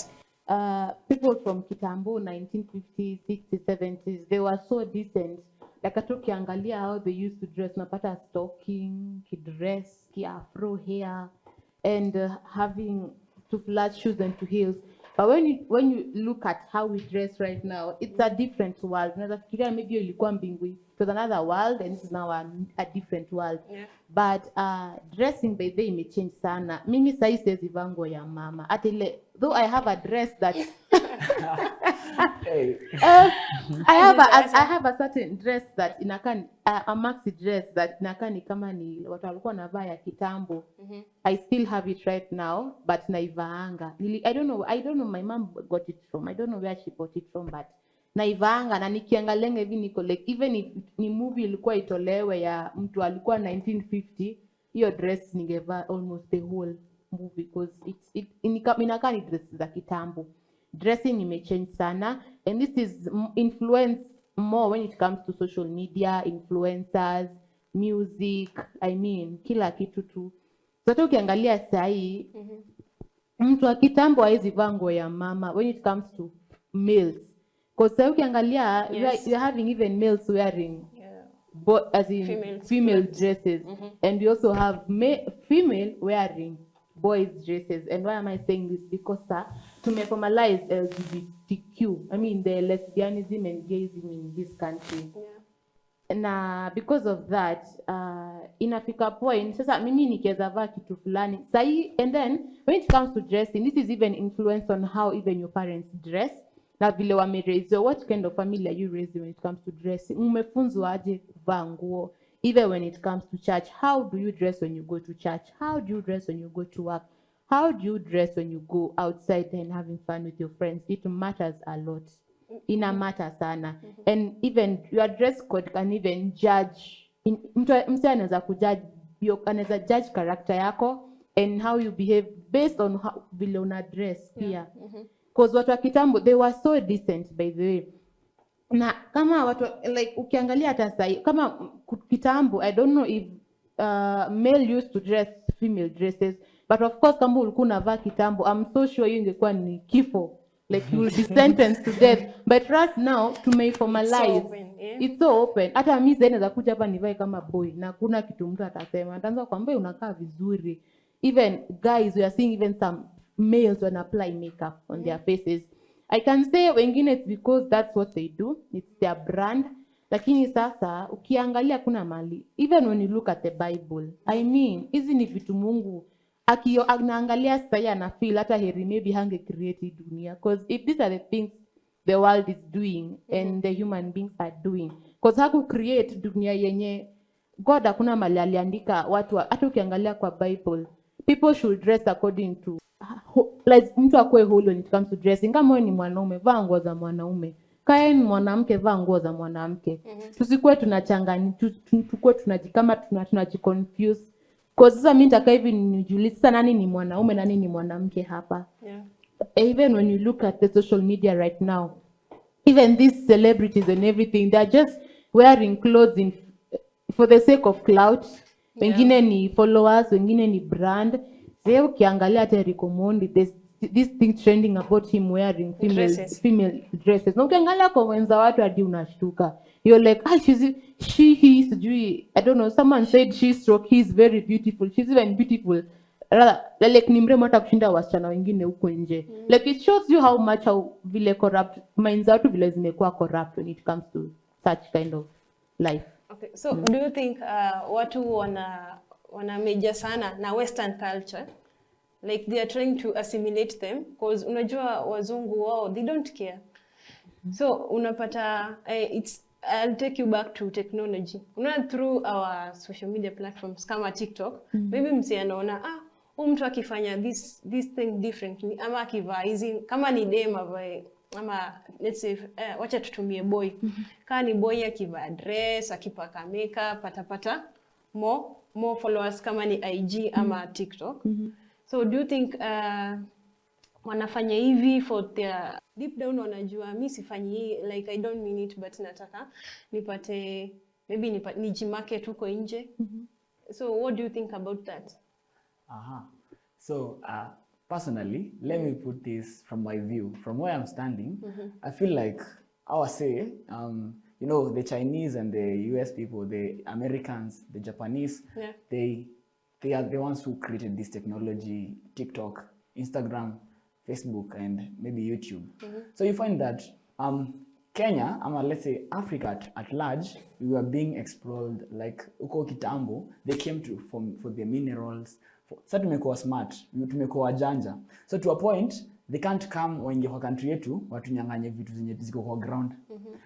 People from Kitambo, 1950s, 60s, 70s, they were so decent. Like hata ukiangalia how they used to dress, unapata stocking, kidress, ki-afro hair, and having to flat shoes and to heels. But when you look at how we dress right now, it's a different world. Unaweza fikiria maybe ilikuwa mbinguni. It was another world and it's now a different world. Yeah. But dressing by the way imechange sana. Mimi sai siwezi vaa nguo ya mama. Hata ile though I have a dress that I have a certain dress that inakaa a maxi dress that inakaa ni kama ni watu walikuwa wanavaa ya kitambo. I still have it right now but naivaanga. I don't know my mom got it from. I don't know where she bought it from but naivaanga na nikiangalia hivi niko like even if ni movie ilikuwa itolewe ya mtu alikuwa 1950 hiyo dress ningevaa almost the whole movie because inakaa ni dress za kitambo. Dressing imechange sana and this is influenced more when it comes to social media, influencers, music, I mean kila kitu tu. Sasa ukiangalia sahi mtu wa kitambo hawezi vaa nguo ya mama when it comes to males. Because ukiangalia you're having even males wearing as in Female female clothes. dresses, and we also have female wearing boys dresses. And why am I saying this? Because to formalize LGBTQ, I mean the lesbianism and gayism in this country. Na because of that inafika point sasa mimi nikiweza vaa kitu fulani sahi, and then when it comes to dressing, this is even influenced on how even your parents dress na vile wameraise. What kind of family are you raised when it comes to dressing? Umefunzwa aje kuvaa nguo? Even when it comes to church, how do you dress when you go to church? How do you dress when you go to work? How do you dress when you go outside and having fun with your friends? It matters a lot. Ina matter sana. And even your dress code can even judge. Mtu anaweza kujudge, anaweza judge character yako and how you behave based on how vile una dress pia. Because watu wa kitambo, they were so decent by the way. Na kama watu like ukiangalia hata sasa kama kitambo, I don't know if male used to dress female dresses, but of course kama ulikuwa unavaa kitambo, I'm so sure hiyo ingekuwa ni kifo. Like you will be sentenced to death. But right now to make formalize, it's so open. Hata mimi sasa naweza kuja hapa nivae kama boy na kuna kitu mtu atasema. Ataanza kwambia unakaa vizuri. Even guys, we are seeing even some males when apply makeup on their faces. I can say wengine it's because that's what they do. It's their brand. Lakini sasa ukiangalia kuna mali. Even when you look at the Bible, I mean, hizi ni vitu Mungu anaangalia sasa ana feel hata heri maybe hange create dunia, because if these are the things the world is doing and the human beings are doing, because haku create dunia yenye God hakuna mali aliandika watu. Hata ukiangalia kwa Bible, people should dress according to like mtu akue holy when it comes to dressing. Kama wewe ni mwanaume, vaa nguo za mwanaume. Kama ni mwanamke, vaa nguo za mwanamke. Tusikuwe tunachanganya, tukue tunajikama tunajiconfuse. Kwa sasa mimi nitakaa hivi nijiulize nani ni mwanaume nani ni mwanamke hapa. Even when you look at the social media right now, even these celebrities and everything, they're just wearing clothes for the sake of clout. Wengine ni followers, wengine ni brand. Sasa ukiangalia hata Rick Omondi, this thing trending about him wearing female dresses. Na ukiangalia kwa wenza watu hadi unashtuka. You're like, he sijui, I don't know, someone said he's very beautiful. She's even beautiful. Rather, like ni mrembo hata kushinda wasichana wengine huko nje. Like it shows you how much vile corrupt minds watu vile zimekuwa corrupt when it comes to such kind of life. Okay, so do you think watu wana major sana na western culture, like they are trying to assimilate them, because unajua wazungu wao they don't care. So unapata I'll take you back to technology. Through our social media platforms kama TikTok, maybe msi anaona mtu akifanya this thing differently, ama akivaa hizi kama ni dem avae, ama let's say wacha tutumie boy. Kama ni boy akivaa dress, akipaka makeup, patapata more followers kama ni IG ama TikTok. So do you think wanafanya hivi for their deep down, wanajua mimi sifanyi like I don't mean it, but nataka nipate maybe nijimarket huko nje. So what do you think about that? So personally, let me put this from my view, from where I'm standing. I feel like I would say you know, the Chinese and the US people, the Americans, the Japanese, they are the ones who created this technology, TikTok, Instagram, Facebook, and maybe YouTube. So you find that Kenya, let's say Africa at large, we were being explored like uko kitambo. They came for the minerals. So tumekuwa smart, tumekuwa janja. So to a point, they can't come waingie kwa country yetu watunyanganye vitu zenye ziko kwa ground.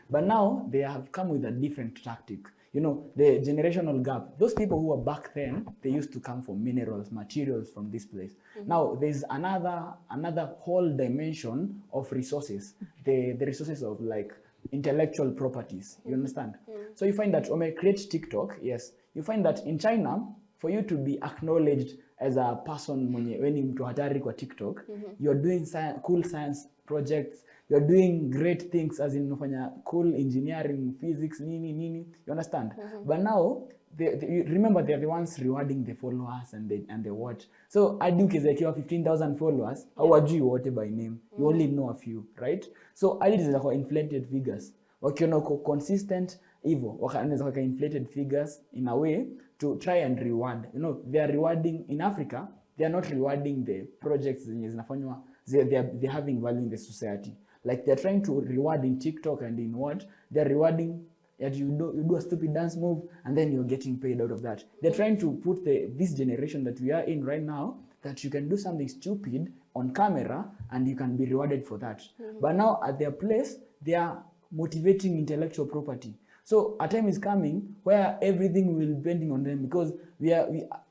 But now they have come with a different tactic. You know, the generational gap. Those people who were back then, they used to come for minerals, materials from this place. Now there's another whole dimension of resources. The resources of like intellectual properties. You understand? So you find that when I create TikTok, yes, you find that in China, for you to be acknowledged as a person mwenye weni mtu hatari kwa TikTok, you're doing cool science projects, you're doing great things, as in unafanya cool engineering, physics, nini, you understand? But now, you remember they're the ones rewarding the followers and the what. So hadi ukizekiwa 15,000 followers, hawajui wote by name. You only know a few, right? So hadi zinakuwa inflated figures. wakiona uko consistent hivyo wanaweza waka inflated figures in a way to try and reward. You know, they are rewarding in Africa, they are not rewarding the projects zenye zinafanywa, they're having value in the society. Like they're trying to reward in TikTok and in what? They're rewarding that you do a stupid dance move and then you're getting paid out of that. They're trying to put this generation that we are in right now, that you can do something stupid on camera and you can be rewarded for that. But now at their place, they are motivating intellectual property. So a time is coming where everything will be bending on them, because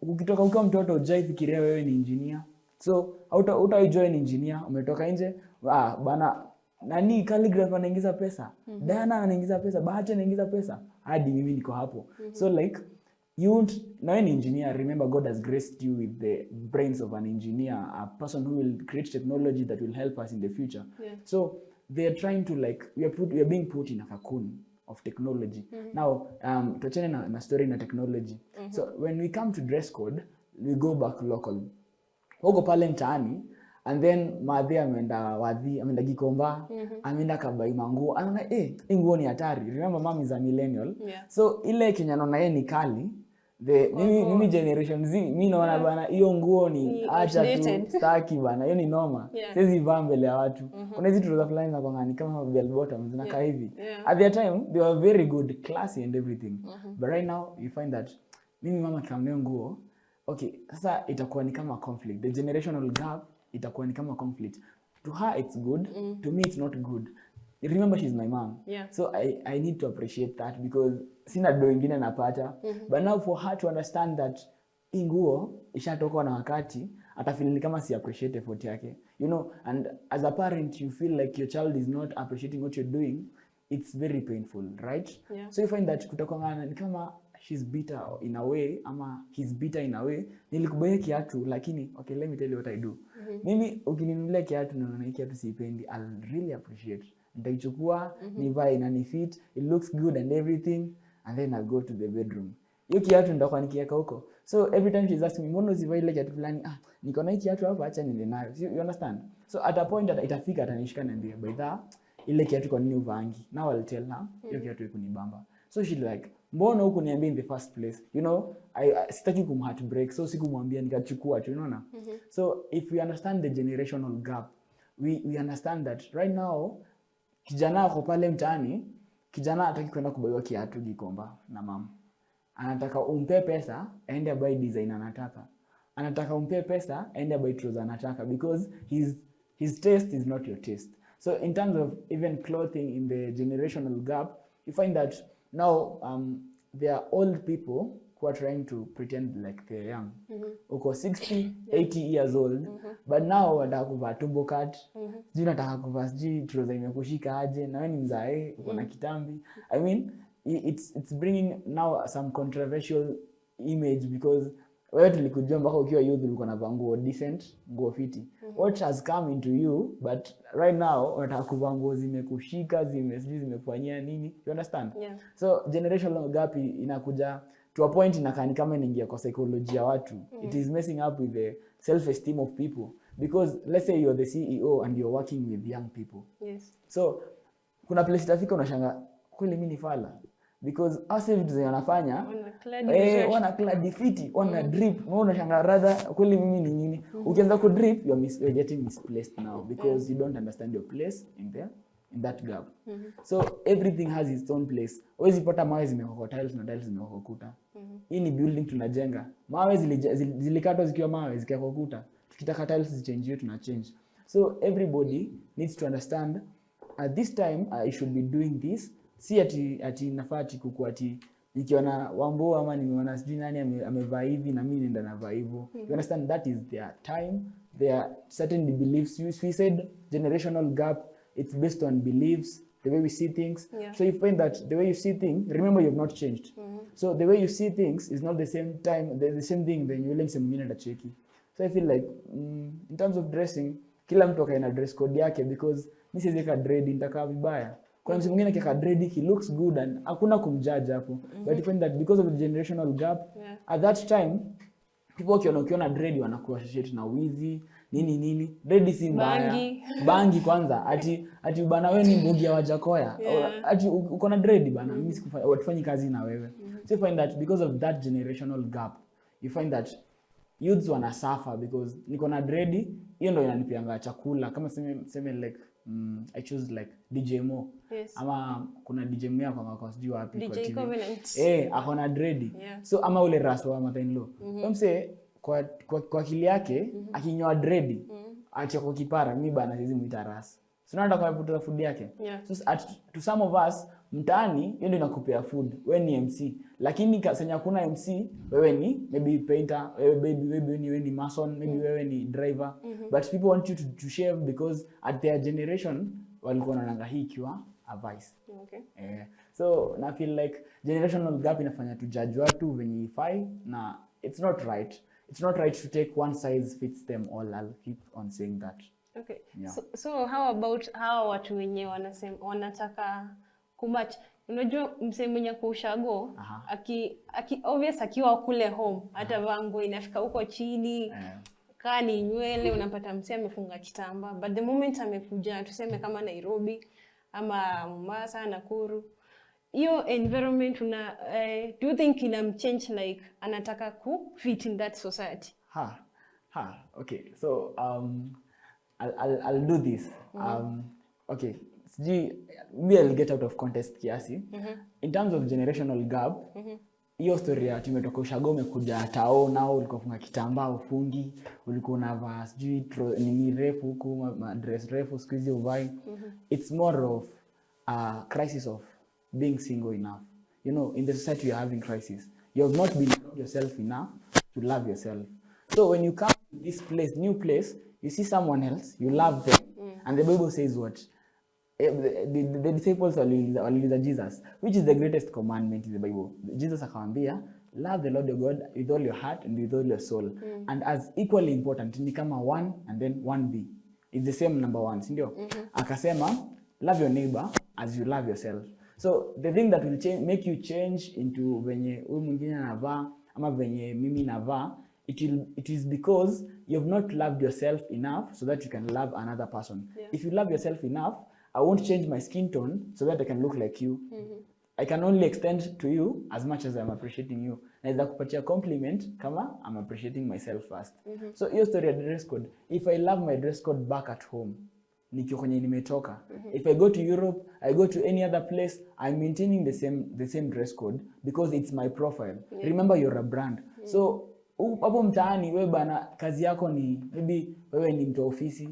ukitoka ukiwa mtoto hujai fikiria wewe ni engineer. So join engineer, umetoka nje, bana nani calligrapher anaingiza pesa, Diana anaingiza pesa, Bahati anaingiza pesa, hadi mimi niko hapo. So like you won't, now an engineer, remember God has graced you with the brains of an engineer, a person who will create technology that will help us in the future. So they're trying to like, we are being put in a cocoon of technology. Now, tuachane na story na technology. So when we come to dress code, we go back local. Huko pale mtaani, and then madhi ameenda Gikomba, ameenda kabai manguo, anaona hii nguo ni hatari. Remember mom is a millennial. So ile Kenya naona yeye ni kali. Mimi generation Z, mimi naona bana hiyo nguo ni acha tu staki bana, hiyo ni noma. Siwezi vaa mbele ya watu. Kuna hizi trouser fulani za kwangani kama bell bottom zinakaa hivi. At that time they were very good, classy and everything. But right now you find that mimi mama kama nguo, okay, sasa itakuwa ni kama conflict. The generational gap itakuwa ni kama conflict. To her it's good, to me it's not good. Remember, she's my mom. So I need to appreciate that, because sina do ingine napata. But now for her to understand that nguo ishatoka na wakati, atafeel kama si appreciate effort yake. You know, and as a parent you feel like your child is not appreciating what you're doing, it's very painful, right? So you find that kutokana ni kama she's bitter in a way, ama he's bitter in a way. Nilikubaya kiatu lakini okay, let me tell you what I do. Mimi ukininunulia kiatu na unaona kiatu siipendi, I'll really appreciate. Nitaichukua, nivae na ni fit, it looks good and everything, and then I'll go to the bedroom. Hiyo kiatu nitakuwa nikiweka huko. So every time she's asking me, mbona usivai ile kiatu fulani? Niko na hii kiatu hapa, acha niende nayo. You understand? So at a point that itafika atanishika na niambia, by that ile kiatu kwa nini uvaangi? Now I'll tell her, hiyo kiatu iko nibamba. So she's like, mbona huko niambia in the first place? You know, I sitaki kumheartbreak, so sikumwambia nikachukua tu, unaona? So if we understand the generational gap, we understand that right now kijana ako pale mtaani, kijana hataki kwenda kubaiwa kiatu Gikomba na mama. Anataka umpe pesa aende abai design anataka. Anataka umpe pesa aende abai trouser anataka, because his taste is not your taste. So in terms of even clothing in the generational gap, you find that now there are old people who are trying to pretend like they're young. Uko 60, 80 years old, but now wanataka kuvaa tumbo cut. Sijui nataka kuvaa sijui trouser imekushika aje, na wewe ni mzae, uko na kitambi. I mean, it's bringing now some controversial image, because wewe tulikujua mpaka ukiwa youth ulikuwa na nguo decent, nguo fiti. What has come into you, but right now unataka kuvaa nguo zimekushika, zimekufanyia nini? You understand? So generational gap inakuja to a point inakani kama inaingia kwa psychology ya watu. It is messing up with the self-esteem of people, because let's say you're the CEO and you're working with young people. So kuna place itafika unashanga kweli mimi ni fala, because hasa vitu zenye wanafanya wana clad fiti, wana drip, unashanga rather kweli mimi ni nini? Ukianza ku drip you're getting misplaced now, because you don't understand your place in that gap. So everything has its own place. Huwezi pata mawe zimewekwa tiles na tiles zimewekwa kuta. Hii ni building tunajenga. Mawe zilikatwa zikiwa mawe zikawekwa kuta. Tukitaka tiles zichange tuna change. So everybody needs to understand at this time I should be doing this. Si ati nafati kuku ati nikiona Wambo ama nimeona sijui nani amevaa hivi na mimi nenda navaa hivyo. You understand, that is their time. There are certain beliefs. We said generational gap. It's based on beliefs, the way we see things. So you find that the way you see things, remember you've not changed. So the way you see things is not the same time, the same thing when you're some minute at cheki. So I feel like in terms of dressing, kila mtu akaina dress code yake, because mimi siwezi ka dread nitakaa vibaya. Kwa mtu mwingine kika dread he looks good and hakuna kumjudge hapo. But you find that because of the generational gap, at that time people ukiona dread wanakuwa associate na wizi, nini dread si mbaya. Bangi. Bangi kwanza ati bana wewe ni mbugi ya Wajakoya. Yeah. Ati uko na dread bana, mimi watufanyi kazi na wewe. So you find that because of that generational gap, you find that youths wana suffer because niko na dread, hiyo ndio inanipianga chakula. Kama seme like I choose like DJ Mo. Yes. Ama kuna DJ Mo kwa sijui wapi kwa DJ TV. Covenant. Ako na dread. Yeah. So ama ule Raso wa mother-in-law. Mse kwa akili yake akinyoa dread ati kwa kipara, mimi bana hizi muita Ras. So nataka kuputa food yake. Yeah. So to some of us mtaani hiyo ndio inakupea food. Wewe ni MC. Lakini kasenya kuna MC, wewe ni maybe painter, maybe wewe ni mason, maybe wewe ni driver. But people want you to shave because at their generation walikuwa wanaanga hii kiwa a vice. Okay. So na feel like generational gap inafanya to judge watu venye ifai na it's not right. It's not right to take one size fits them all. I'll keep on saying that. Okay. Yeah. So how about hawa watu wenye wanataka kumatch? Unajua msee mwenye kushago obvious akiwa kule home hata vango inafika huko chini. Kaa ni nywele unapata msee amefunga kitamba, but the moment amekuja tuseme kama Nairobi ama Mombasa, Nakuru, hiyo environment do you think inamchange like anataka ku fit in that society? Okay, so I'll do this. Okay, maybe I'll get out of context kiasi. In terms of generational gap, hiyo story ya tumetoka ushago umekuja tao nao ulikuwa funga kitambaa ufungi, ulikuwa unavaa sijui nini refu huku dress refu squeeze uvai. It's more of a crisis of being single enough. You know, in the society you're having crisis. You have not been yourself enough to love yourself. So when you come to this place, new place, you see someone else, you love them. And the Bible says what? The disciples waliuliza Jesus, which is the greatest commandment in the Bible? Jesus akamwambia, love the Lord your God with all your heart and with all your soul. And as equally important, ni kama 1 and then 1B. It's the same number 1, si ndio? Akasema, love your neighbor as you love yourself. So the thing that will make you change into venye huyu mwingine anavaa ama venye mimi navaa, it is because you have not loved yourself enough so that you can love another person. Yeah. If you love yourself enough, I won't change my skin tone so that I can look like you. I can only extend to you as much as I'm appreciating you. Naweza kupatia compliment kama I'm appreciating myself first. So hiyo story ya dress code, if I love my dress code back at home, nikiwa kwenye nimetoka. If I go to Europe, I go to any other place, I'm maintaining the same dress code because it's my profile. Yeah. Remember, you're a brand. So hapo mtaani wewe bana kazi yako ni maybe wewe ni mtu ofisi.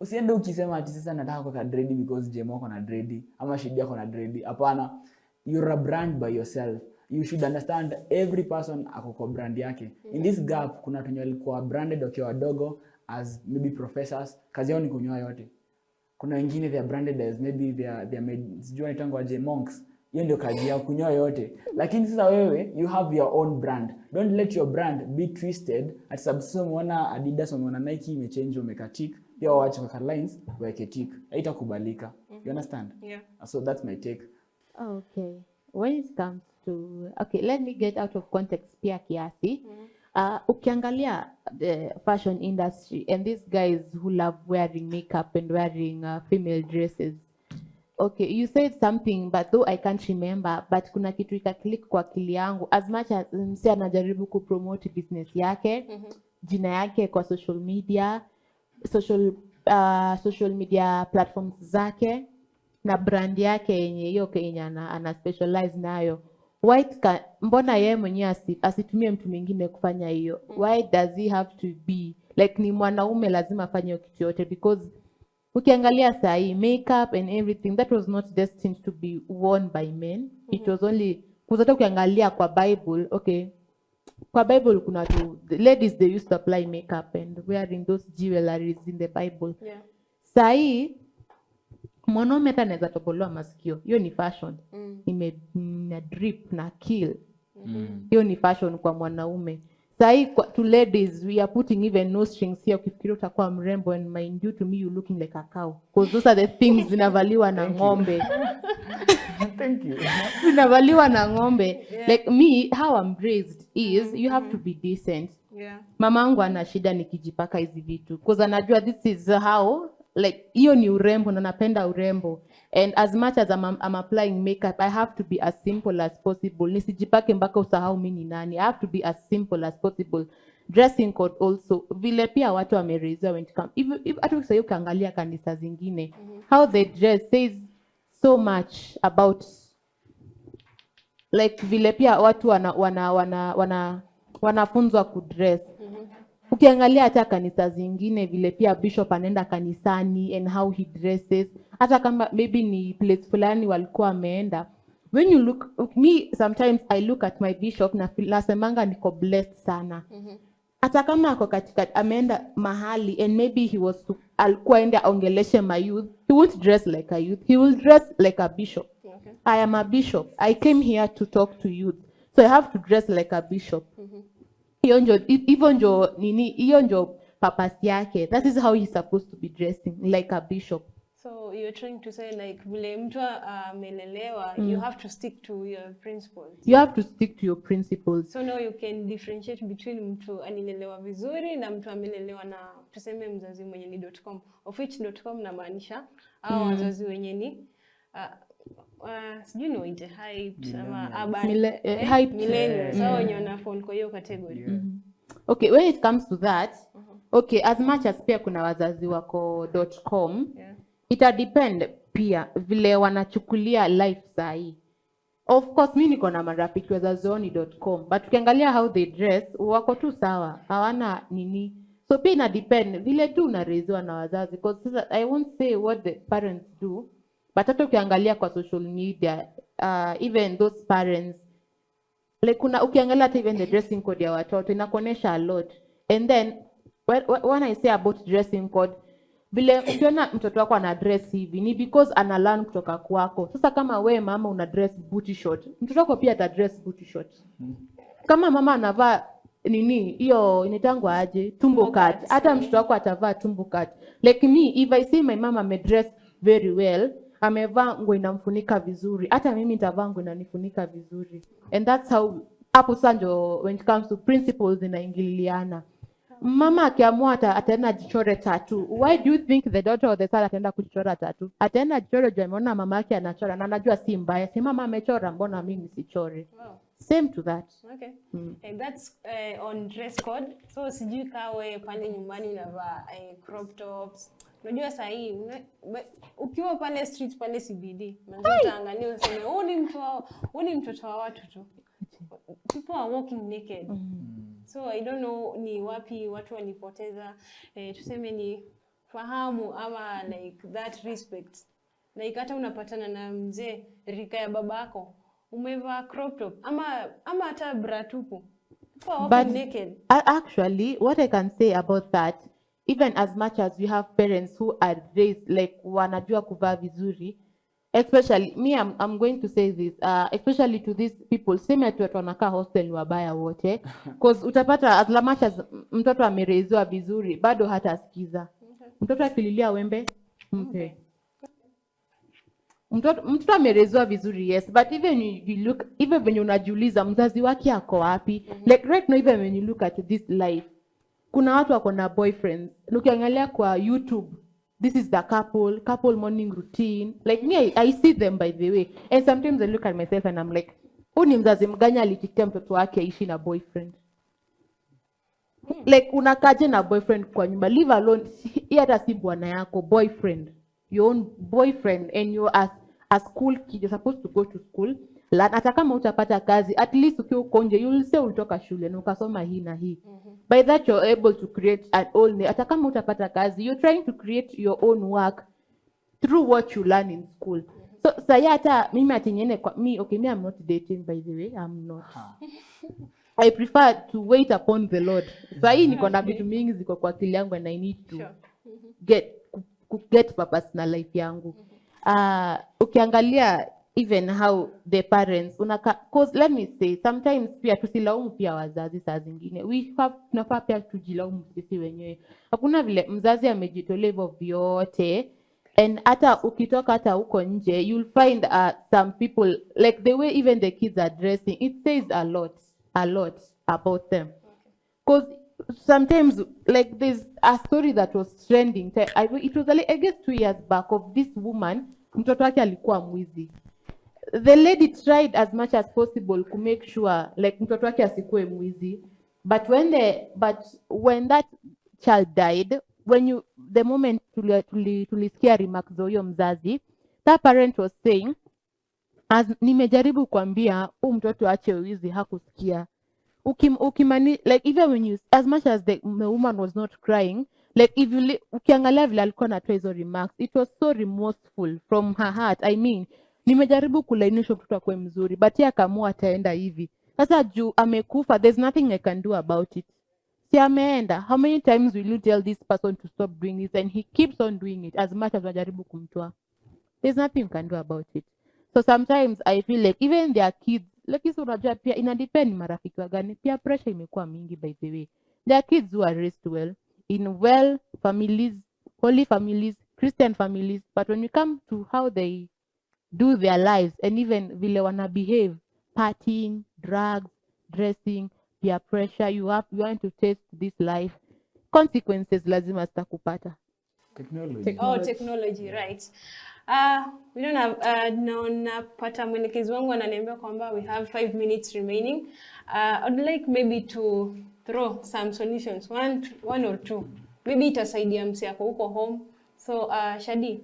Usiende ukisema ati sasa nataka kwa dread because Jemo ako na dread ama Shidi yako na dread. Hapana. You're a brand by yourself. You should understand every person ako kwa brand yake. In this gap kuna watu wenye walikuwa branded wakiwa wadogo as maybe professors, kazi yao ni kunyoa yote. Kuna wengine they are branded as maybe they are made sijui wanaitwa aje monks. Hiyo ndio kazi yao kunyoa yote. Lakini sasa wewe you have your own brand. Don't let your brand be twisted. At sababu umeona Adidas umeona Nike imechange umekatik, pia waache kwa lines weke tick. Haitakubalika. You understand? Yeah. So that's my take. Okay. When it comes to let me get out of context pia kiasi. Ukiangalia the fashion industry and these guys who love wearing makeup and wearing female dresses. Okay, you said something but though I can't remember, but kuna kitu ikaklik kwa akili yangu as much as msi anajaribu kupromote business yake, jina yake kwa social media platforms zake na brand yake yenye hiyo Kenya ana specialize nayo. Mbona yeye mwenyewe asitumie mtu mwingine kufanya hiyo? Why does he have to be like ni mwanaume lazima afanye kitu yote? Because ukiangalia sahi makeup and everything that was not destined to be worn by men. It was only kuzata ukiangalia kwa Bible, kwa Bible kuna the ladies they used to apply makeup and wearing those jewelries in the Bible. Yeah. Sahi mwanaume hata anaweza tobolewa masikio. Hiyo ni fashion. Na drip na kill. Hiyo ni fashion kwa mwanaume. Sahi to ladies we are putting even no strings here. Ukifikiria utakuwa mrembo and mind you to me you looking like a cow. Because those are the things zinavaliwa na ng'ombe. Thank you. Zinavaliwa na ng'ombe. Yeah. Like me, how I'm raised is you have to be decent. Yeah. Mamangu ana shida nikijipaka hizi vitu because anajua this is how, like hiyo ni urembo na napenda urembo, and as much as I'm applying makeup I have to be as simple as possible. Nisijipake mpaka usahau mimi ni nani. I have to be as simple as possible. Dressing code also vile pia watu wamerezewa when it comes, if hata ukisema ukiangalia kanisa zingine how they dress says so much about, like vile pia watu wanafunzwa kudress. Ukiangalia hata kanisa zingine vile pia bishop anaenda kanisani and how he dresses, hata kama maybe ni place fulani walikuwa ameenda, when you look, me sometimes I look at my bishop na nasemanga niko blessed sana. Hata kama ako katika ameenda mahali and maybe he was alikuwa enda ongeleshe my youth, he won't dress like a youth, he will dress like a bishop. Okay. I am a bishop, I came here to talk to youth, so I have to dress like a bishop. Hivyo njo purpose yake. That is how he's supposed to be dressing, like a bishop. So you're trying to say like vile mtu amelelewa, you have to stick to your principles. You have to stick to your principles. So now you can differentiate between mtu alilelewa vizuri na mtu amelelewa na tuseme mzazi mwenye ni .com, of which .com namaanisha au wazazi wenye ni sijui ni waite hyped ama urban Hyped. millennials, so wenye wana fall kwa hiyo category. Okay, when it comes to that, okay, as much as pia kuna wazazi wako .com, ita depend pia vile wanachukulia life sahi. Of course mimi niko na marafiki wazazi wao ni .com, but ukiangalia how they dress wako tu sawa, hawana nini. So pia ina depend vile tu unarezewa na wazazi, because I won't say what the parents do, but hata ukiangalia kwa social media, even those parents, like ukiangalia hata even the dressing code ya watoto inakuonesha a lot. And then when I say about dressing code, vile ukiona mtoto wako ana dress hivi ni because ana learn kutoka kwako. Sasa kama we mama una dress booty short, mtoto wako pia ata dress booty short. Kama mama anavaa nini hiyo inatangwa aje, tumbo cut, hata mtoto wako atavaa tumbo cut. Like me, if I see my mama amedress very well, amevaa nguo inamfunika vizuri, hata mimi nitavaa nguo inanifunika vizuri. And that's how hapo sanjo when it comes to principles inaingiliana. Mama akiamua ataenda jichore tattoo. Why do you think the daughter or the son ataenda kujichora tattoo? Ataenda jichore juu ameona mama yake anachora na anajua si mbaya. Si mama amechora, mbona mimi sichore? Wow. Same to that. Okay. And that's on dress code. So sijui kawe pale nyumbani unavaa crop tops. Unajua saa hii ukiwa pale street pale CBD, utaangalia useme huu ni mtoto wa watu tu. People are walking naked. So I don't know ni wapi watu walipoteza tuseme ni fahamu ama like that respect. Like hata unapatana na mzee rika ya babako umevaa crop top ama hata bra tupu. People are walking naked. Actually, what I can say about that, even as much as you have parents who are raised like wanajua kuvaa vizuri, especially me, I'm going to say this, especially to these people, same ati watu wanakaa hostel ni wabaya wote, because utapata as much as mtoto amerezewa vizuri bado hata asikiza. Mtoto akililia wembe mpe. Mtoto amerezewa vizuri, yes, but even you look, even when unajiuliza mzazi wake ako wapi, like right now even when you look at this life, kuna watu wako na boyfriends. Ukiangalia kwa YouTube, this is the couple morning routine. Like me, I see them by the way. And sometimes I look at myself and I'm like, huyu ni mzazi mgani alitikia mtoto wake aishi na boyfriend? Like unakaje na boyfriend kwa nyumba? Leave alone, hii hata si bwana yako, boyfriend. Your own boyfriend, and you as school kid, you're supposed to go to school. Hata kama utapata kazi, at least ukiwa uko nje, you will say ulitoka shule na ukasoma hii na hii. By that you're able to create an own, hata kama utapata kazi, you're trying to create your own work through what you learn in school. So saya hata mimi atinyene kwa me, okay, me I'm not dating by the way, I'm not. I prefer to wait upon the Lord. Sahi niko na vitu mingi ziko kwa akili yangu and I need to get purpose na life yangu. Ukiangalia even how the parents cause let me say sometimes pia tusilaumu pia wazazi saa zingine. Tunafaa pia tujilaumu sisi wenyewe. Hakuna vile mzazi amejitolea hivyo vyote, and hata ukitoka hata huko nje you'll find some people like the way even the kids are dressing, it says a lot about them. Cause sometimes like there's a story that was trending. It was I guess 2 years back of this woman, mtoto wake alikuwa mwizi. The lady tried as much as possible to make sure like mtoto wake asikue mwizi, but when that child died, the moment tulisikia remarks za huyo mzazi, that parent was saying, nimejaribu kuambia huyu mtoto ache wizi, hakusikia. Like even when you, as much as the woman was not crying, like if you ukiangalia vile alikuwa anatoa hizo remarks, it was so remorseful from her heart. I mean, nimejaribu kulainisha mtoto akwe mzuri, but yeye akaamua ataenda hivi. Sasa juu amekufa, there's nothing I can do about it. Si ameenda. How many times will you tell this person to stop doing this and he keeps on doing it as much as unajaribu kumtoa? There's nothing you can do about it. So sometimes I feel like even their kids, like hizo unajua pia ina depend marafiki wa gani, pia pressure imekuwa mingi by the way. There are kids who are raised well in well families, holy families, Christian families, but when you come to how they do their lives and even vile wana behave, partying, drugs, dressing, peer pressure, you want to taste this life, consequences lazima zitakupata. Technology. Oh, technology, right. We don't have napata mwelekezi wangu ananiambia kwamba we have 5 minutes remaining. I'd like maybe to throw some solutions, one or two. Maybe itasaidia msi yako huko home. So Shadi,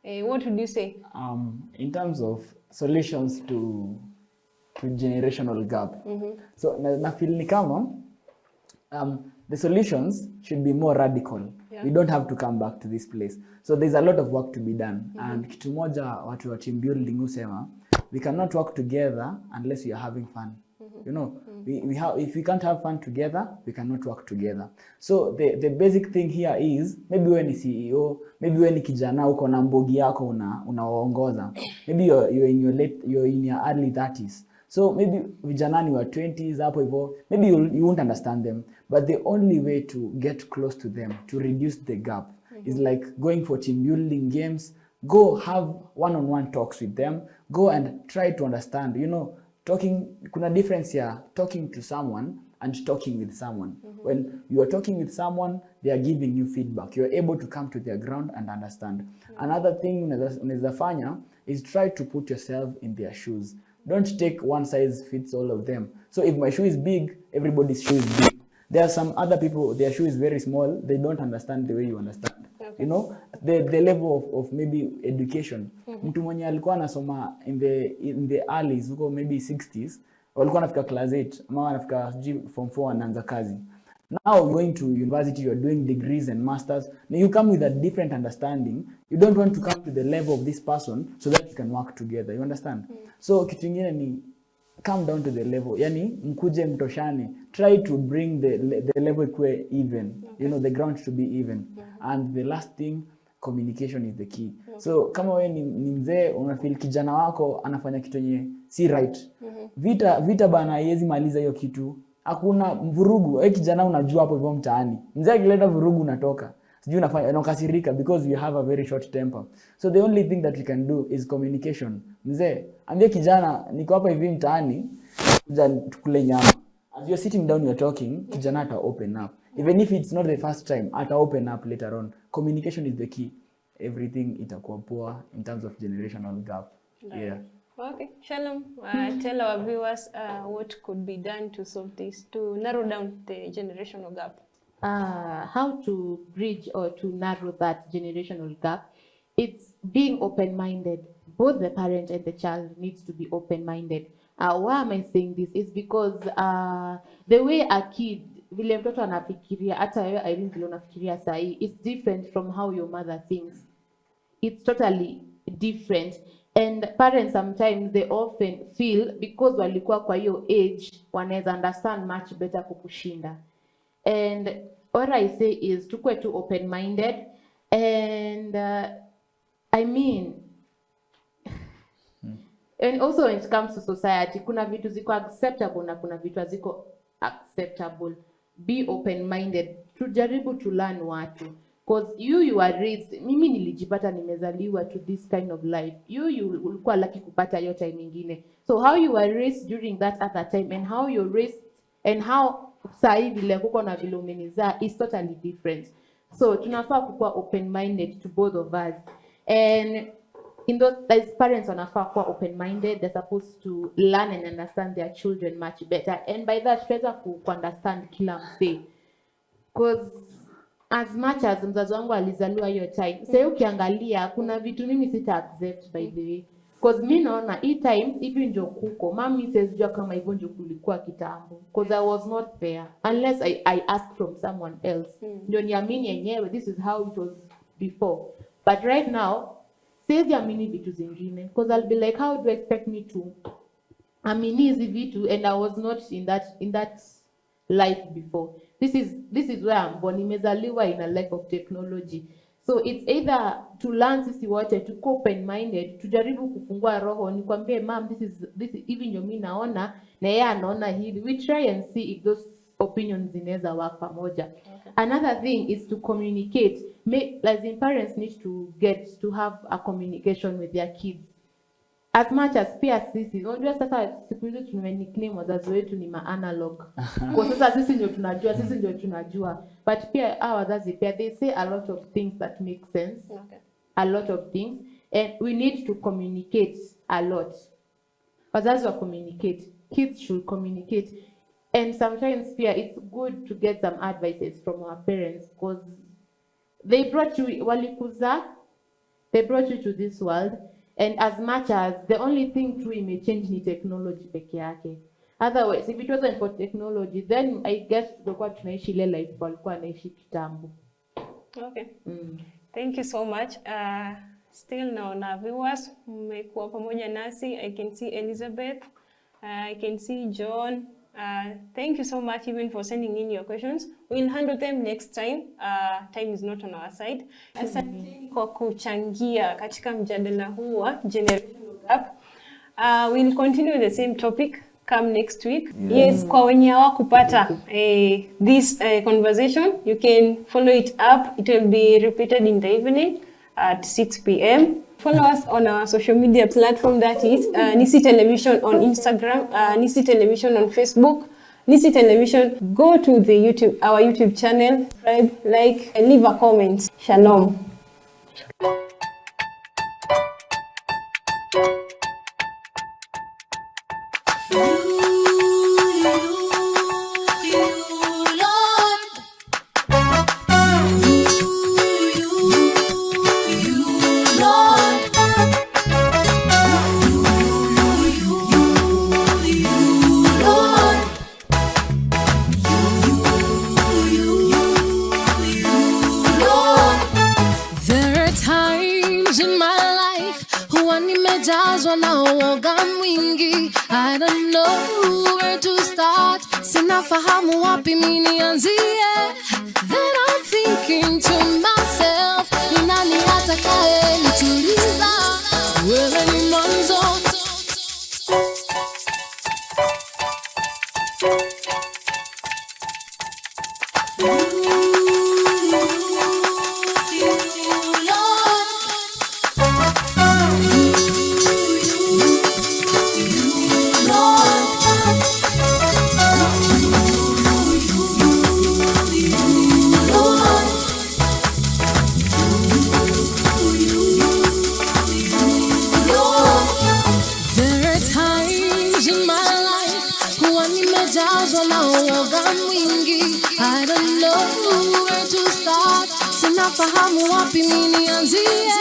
what would you say? In terms of solutions to generational gap. So na feel ni kama the solutions should be more radical. We don't have to come back to this place. So there's a lot of work to be done. And kitu moja watu wa team building husema, we cannot work together unless we are having fun. You know, if we can't have fun together, we cannot work together. So the basic thing here is, maybe wewe ni CEO, maybe wewe ni kijana uko na mbogi yako unawaongoza. Maybe you're in your early 30s. So maybe vijana ni wa 20s hapo hivyo, maybe you won't understand them, but the only way to get close to them, to reduce the gap, is like going for team building games. Go have one-on-one talks with them. Go and try to understand. You know, kuna difference here, talking to someone and talking with someone. When you are talking with someone, they are giving you feedback. You are able to come to their ground and understand. Another thing unaweza fanya is try to put yourself in their shoes. Don't take one size fits all of them. So if my shoe is big, everybody's shoe is big. There are some other people, their shoe is very small. They don't understand the way you understand. Okay. You know, the level of maybe education. Mtu mwenye alikuwa anasoma in the earlys, huko maybe 60s, walikuwa wanafika class 8, ama wanafika form 4 anaanza kazi. Now you're going to university, you're doing degrees and masters. Now you come with a different understanding. You don't want to come to the level of this person so that you can work together. You understand? So kitu ingine ni come down to the level. Yani mkuje mtoshane. Try to bring the level kwe even. You know, the ground to be even. And the last thing, communication is the key. So kama wewe ni mzee unafeel kijana wako anafanya kitu yenye si right. Vita bana haiwezi maliza hiyo kitu. Hakuna vurugu. Wewe kijana unajua hapo hivyo mtaani. Mzee akileta vurugu unatoka. Sijui unakasirika because you have a very short temper. So the only thing that we can do is communication. Mzee, ambia kijana niko hapa hivi mtaani, kuja tukule nyama. As you're sitting down you're talking, kijana ata open up. Even if it's not the first time, ata open up later on. Communication is the key. Everything itakuwa poa in terms of generational gap. Yeah. Okay, Shalom, tell our viewers what could be done to solve this, to narrow down the generational gap. How to bridge or to narrow that generational gap? It's being open-minded. Both the parent and the child needs to be open-minded. Why am I saying this? It's because the way a kid, vile mtoto anafikiria, hata wewe Irene vile unafikiria sahi, it's different from how your mother thinks. It's totally different. And parents sometimes they often feel because walikuwa kwa hiyo age wanaweza understand much better kukushinda. And what I say is tukue too open-minded. And I mean, and also when it comes to society, kuna vitu ziko acceptable na kuna vitu haziko acceptable. Be open-minded. Tujaribu to learn watu. Because you are raised, mimi nilijipata nimezaliwa to this kind of life. You ulikuwa lucky kupata hiyo time nyingine. So how you were raised during that other time and how you're raised and how sahi vile kuko na vile umenizaa is totally different. So tunafaa kukuwa open minded to both of us, and in those, as parents wanafaa kuwa open minded. They're supposed to learn and understand their children much better, and by that tunaweza ku understand kila msee, because as much as mzazi wangu alizaliwa hiyo time, sasa ukiangalia kuna vitu mimi sita accept by the way, because mimi naona hii time hivi ndio kuko mami sijua kama hivyo ndio kulikuwa kitambo, because I was not there unless I ask from someone else ndio niamini yenyewe this is how it was before. But right now siwezi amini vitu zingine, because I'll be like, how do you expect me to amini hizi vitu and I was not in that life before. This is where I'm born. Nimezaliwa in a life of technology. So it's either to learn sisi wote to open minded, tujaribu kufungua roho, nikwambie mom this even ndio mimi naona na yeye anaona hivi. We try and see if those opinions zinaweza work pamoja. Okay. Another thing is to communicate. As in parents need to have a communication with their kids. As much as pia sisi, unajua sasa siku hizi tumenickname wazazi wetu ni ma-analog. Kwa sasa sisi ndio tunajua. But pia our wazazi pia they say a lot of things that make sense. Okay. A lot of things. And we need to communicate a lot. Wazazi wa communicate. Kids should communicate. And sometimes pia it's good to get some advices from our parents, because they brought you walikuza, they brought you to this world. And as much as the only thing to may change ni technology peke yake. Otherwise, if it wasn't for technology, then I guess tungekuwa tunaishi ile life walikuwa naishi kitambo. Okay. Thank you so much. Still naona viewers mmekuwa pamoja nasi. I can see Elizabeth. I can see John. Thank you so much even for sending in your questions. We'll handle them next time. Time is not on our side. Asante kwa kuchangia katika mjadala huu wa generational gap. We'll continue the same topic come next week. Yes, kwa wenye hawakupata this conversation, you can follow it up. It will be repeated in the evening at 6 p.m. Follow us on our social media platform, that is Nisi Television on Instagram, Nisi Television on Facebook, Nisi Television. Go to our YouTube channel, subscribe, like, and leave a comment. Shalom. I don't know where to start. Sinafahamu wapi mimi nianzie. Then I'm thinking to myself, ni nani atakaye nituliza? Wewe ni mwanzo. I don't know where to start. Sinafahamu wapi mimi nianzie.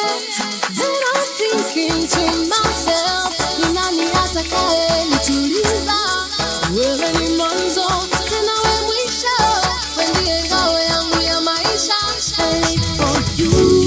Then I'm thinking to myself, ni nani atakaye nituliza? Wewe ni mwanzo, tena wewe mwisho. Wewe ndiye ngao yangu ya maisha. I live for you.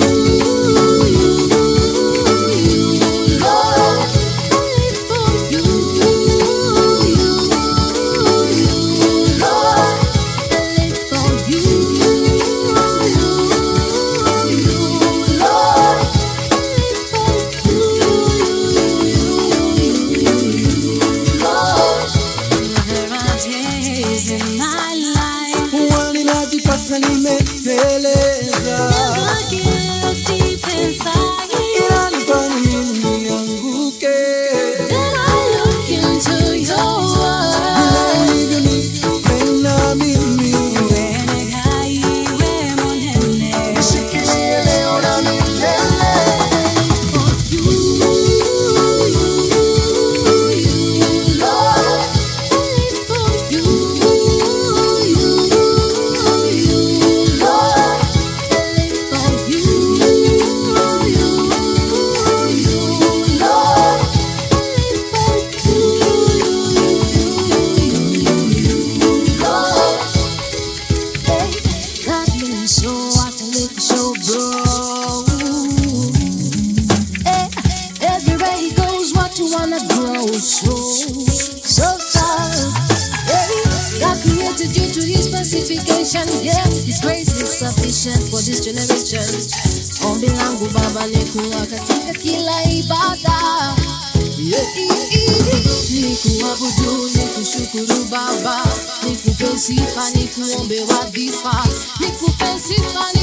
wanna grow so tall. Yeah, God created you to His specification. Yeah, His grace is sufficient for this generation. Ombi langu Baba ni kuwa katika kila ibada. Nikuabudu, nikushukuru Baba, nikupe sifa, nikuombe wadhifa, nikupe sifa.